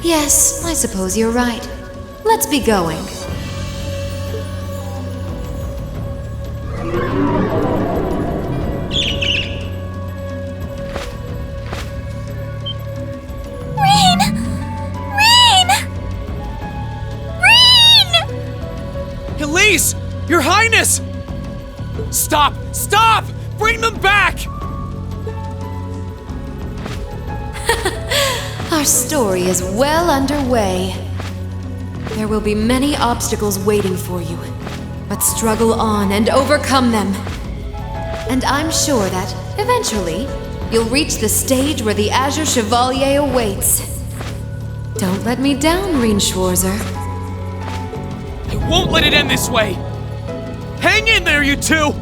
Yes, I suppose you're right. Let's be going. Rean! Rean! Rean! Elise! Your Highness! Stop! Stop! Bring them back! Our story is well underway. There will be many obstacles waiting for you, but struggle on and overcome them. And I'm sure that, eventually, you'll reach the stage where the Azure Chevalier awaits. Don't let me down, Rean Schwarzer. I won't let it end this way! Hang in there, you two!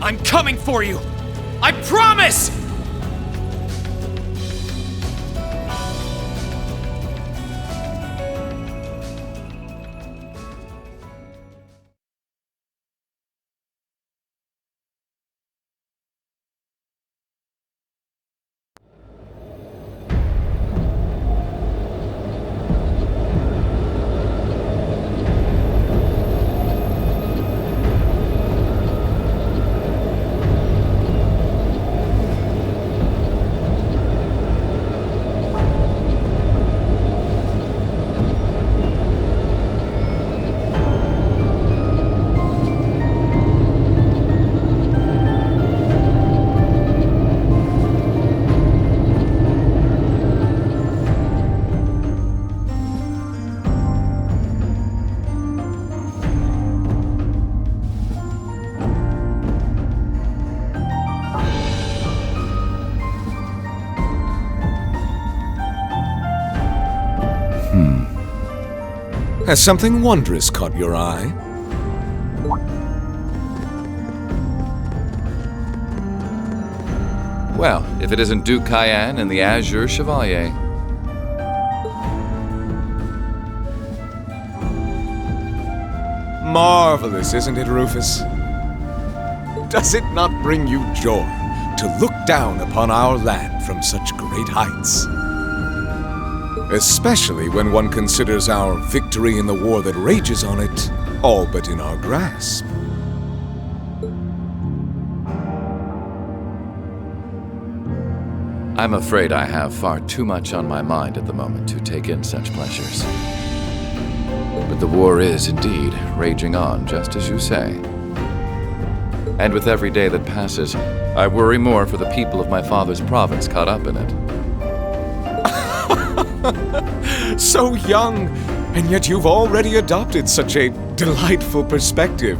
I'm coming for you! I promise! Has something wondrous caught your eye? Well, if it isn't Duke Cayenne and the Azure Chevalier. marvelous, isn't it, Rufus? Does it not bring you joy to look down upon our land from such great heights? Especially when one considers our victory in the war that rages on it all but in our grasp. I'm afraid I have far too much on my mind at the moment to take in such pleasures. But the war is indeed raging on, just as you say. And with every day that passes, I worry more for the people of my father's province caught up in it. So young, and yet you've already adopted such a delightful perspective.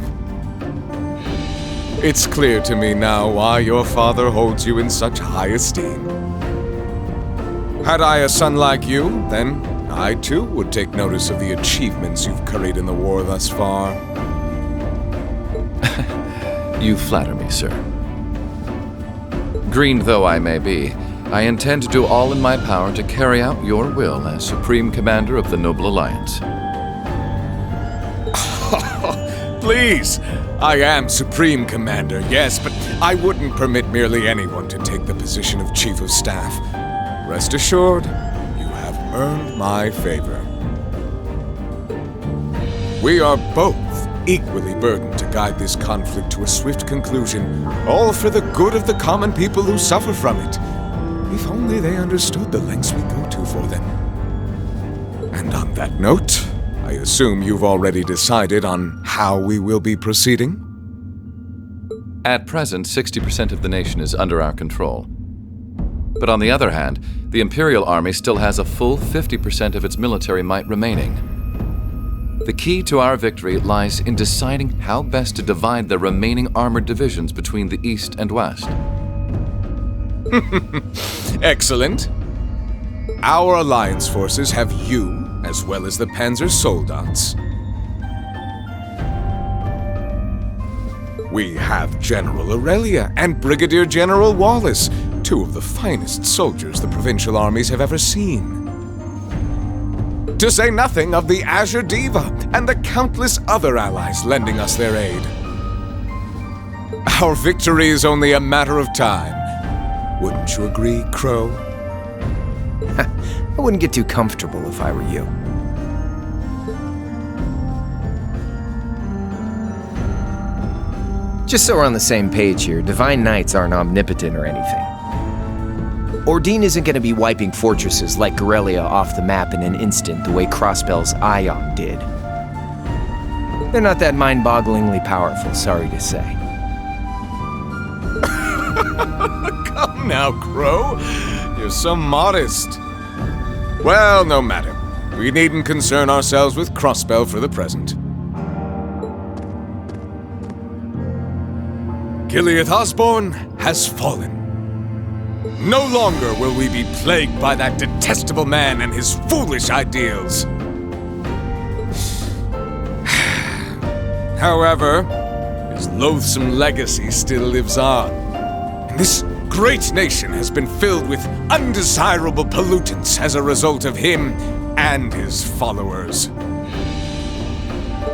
It's clear to me now why your father holds you in such high esteem. Had I a son like you, then I too would take notice of the achievements you've curried in the war thus far. You flatter me, sir. Green though I may be, I intend to do all in my power to carry out your will as Supreme Commander of the Noble Alliance. Please! I am Supreme Commander, yes, but I wouldn't permit merely anyone to take the position of Chief of Staff. Rest assured, you have earned my favor. We are both equally burdened to guide this conflict to a swift conclusion, all for the good of the common people who suffer from it. If only they understood the lengths we go to for them. And on that note, I assume you've already decided on how we will be proceeding? At present, 60% of the nation is under our control. But on the other hand, the Imperial Army still has a full 50% of its military might remaining. The key to our victory lies in deciding how best to divide the remaining armored divisions between the East and West. Excellent. Our Alliance forces have you, as well as the Panzer Soldats. We have General Aurelia and Brigadier General Wallace, two of the finest soldiers the provincial armies have ever seen. To say nothing of the Azure Diva and the countless other allies lending us their aid. Our victory is only a matter of time. Wouldn't you agree, Crow? I wouldn't get too comfortable if I were you. Just so we're on the same page here, Divine Knights aren't omnipotent or anything. Ordine isn't going to be wiping fortresses like Corellia off the map in an instant the way Crossbell's Ion did. They're not that mind-bogglingly powerful, sorry to say. Come now, Crow. You're so modest. Well, no matter. We needn't concern ourselves with Crossbell for the present. Gilead Osborne has fallen. No longer will we be plagued by that detestable man and his foolish ideals. However, his loathsome legacy still lives on. And this great nation has been filled with undesirable pollutants as a result of him and his followers.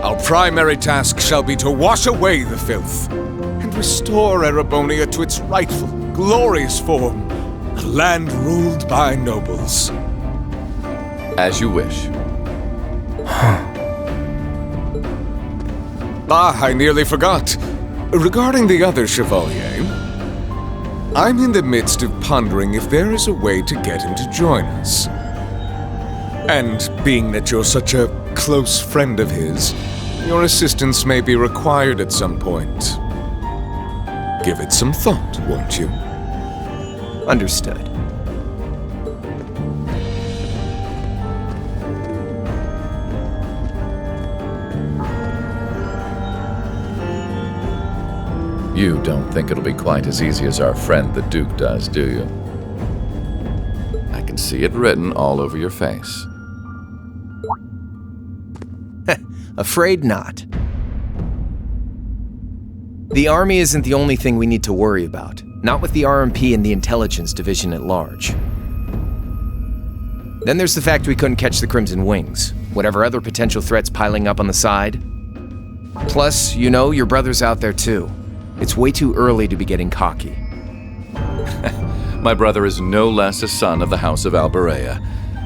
Our primary task shall be to wash away the filth and restore Erebonia to its rightful, glorious form, a land ruled by nobles. As you wish. I nearly forgot. Regarding the other Chevalier, I'm in the midst of pondering if there is a way to get him to join us. And being that you're such a close friend of his, your assistance may be required at some point. Give it some thought, won't you? Understood. You don't think it'll be quite as easy as our friend the Duke does, do you? I can see it written all over your face. Afraid not. The army isn't the only thing we need to worry about. Not with the RMP and the intelligence division at large. Then there's the fact we couldn't catch the Crimson Wings. Whatever other potential threats piling up on the side. Plus, you know, your brother's out there too. It's way too early to be getting cocky. My brother is no less a son of the House of Alberea.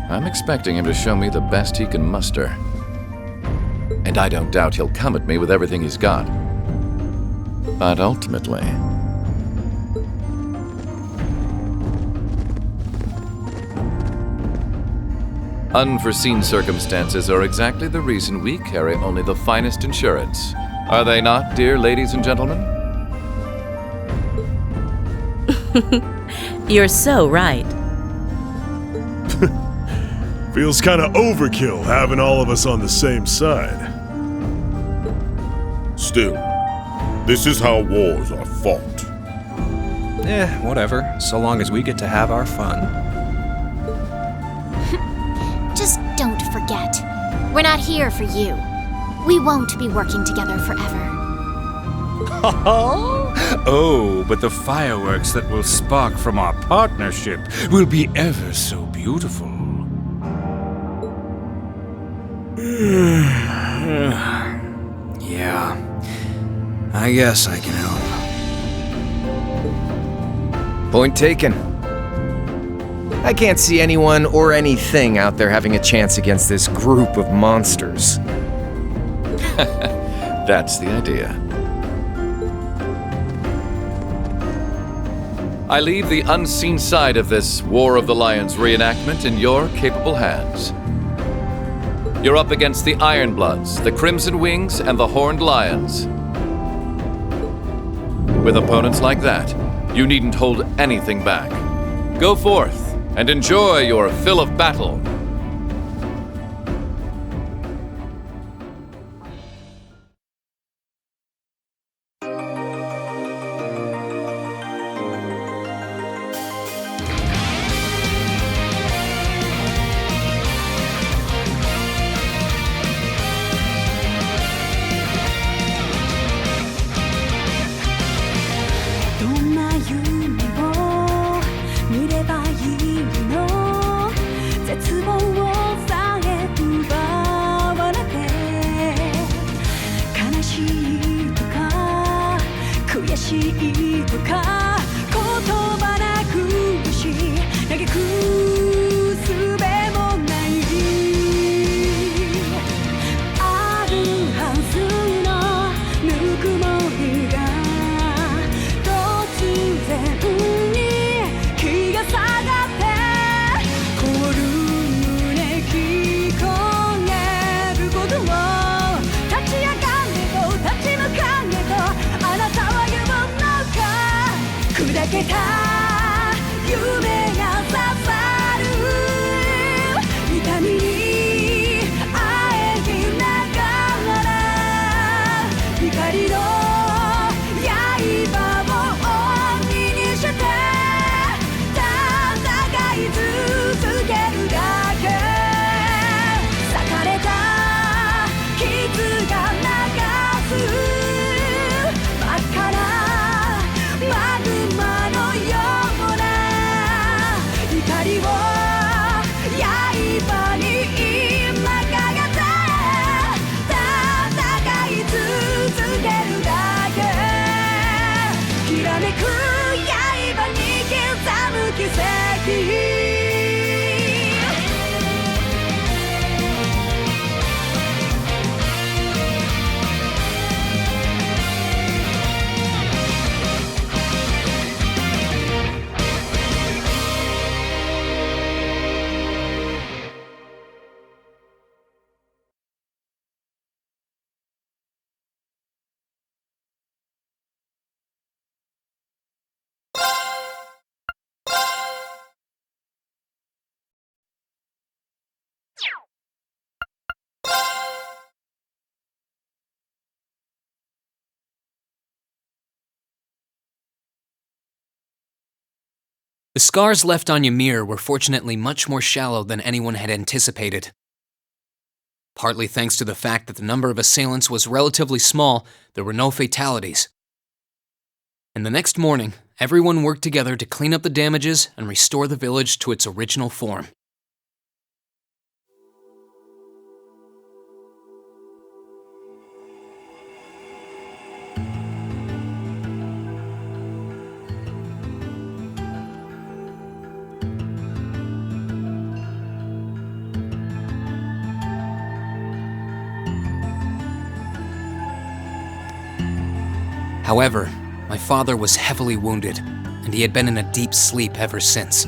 I'm expecting him to show me the best he can muster. And I don't doubt he'll come at me with everything he's got. But ultimately... unforeseen circumstances are exactly the reason we carry only the finest insurance. Are they not, dear ladies and gentlemen? You're so right. Feels kind of overkill having all of us on the same side. Still, this is how wars are fought. Whatever, so long as we get to have our fun. Just don't forget, we're not here for you. We won't be working together forever. Oh, but the fireworks that will spark from our partnership will be ever so beautiful. Yeah, I guess I can help. Point taken. I can't see anyone or anything out there having a chance against this group of monsters. That's the idea. I leave the unseen side of this War of the Lions reenactment in your capable hands. You're up against the Ironbloods, the Crimson Wings, and the Horned Lions. With opponents like that, you needn't hold anything back. Go forth and enjoy your fill of battle. The scars left on Ymir were fortunately much more shallow than anyone had anticipated. Partly thanks to the fact that the number of assailants was relatively small, there were no fatalities. And the next morning, everyone worked together to clean up the damages and restore the village to its original form. However, my father was heavily wounded, and he had been in a deep sleep ever since.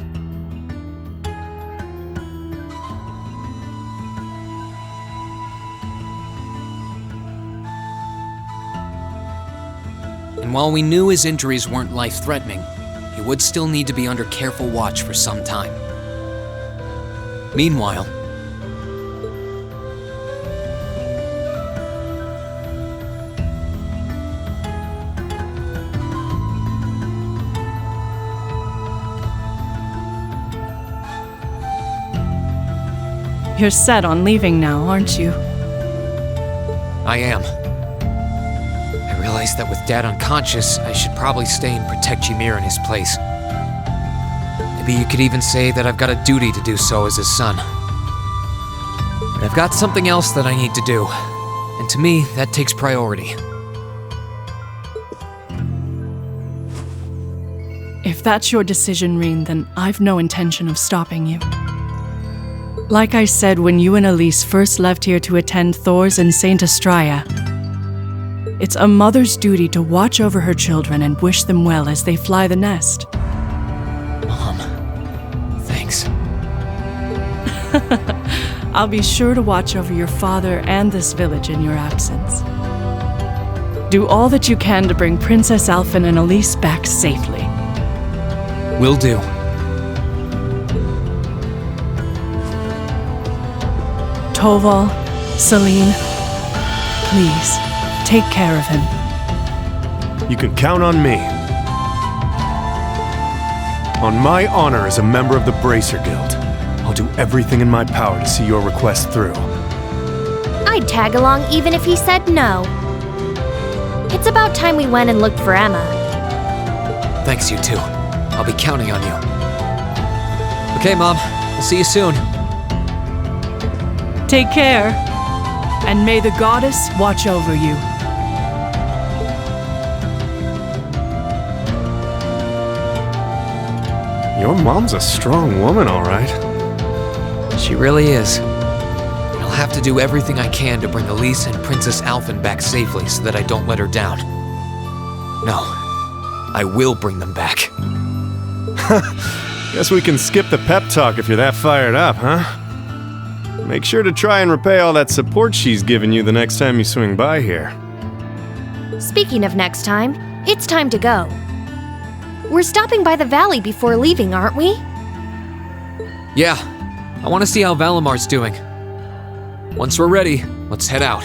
And while we knew his injuries weren't life-threatening, he would still need to be under careful watch for some time. Meanwhile, You're set on leaving now, aren't you? I am. I realized that with Dad unconscious, I should probably stay and protect Ymir in his place. Maybe you could even say that I've got a duty to do so as his son. But I've got something else that I need to do, and to me, that takes priority. If that's your decision, Rean, then I've no intention of stopping you. Like I said when you and Elise first left here to attend Thor's and Saint Astraea, it's a mother's duty to watch over her children and wish them well as they fly the nest. Mom, thanks. I'll be sure to watch over your father and this village in your absence. Do all that you can to bring Princess Alphen and Elise back safely. Will do. Toval, Celine, please, take care of him. You can count on me. On my honor as a member of the Bracer Guild, I'll do everything in my power to see your request through. I'd tag along even if he said no. It's about time we went and looked for Emma. Thanks, you two. I'll be counting on you. Okay, Mom. We'll see you soon. Take care, and may the goddess watch over you. Your mom's a strong woman, all right. She really is. I'll have to do everything I can to bring Elise and Princess Alphen back safely so that I don't let her down. No, I will bring them back. Guess we can skip the pep talk if you're that fired up, huh? Make sure to try and repay all that support she's given you the next time you swing by here. Speaking of next time, it's time to go. We're stopping by the valley before leaving, aren't we? Yeah, I want to see how Valimar's doing. Once we're ready, let's head out.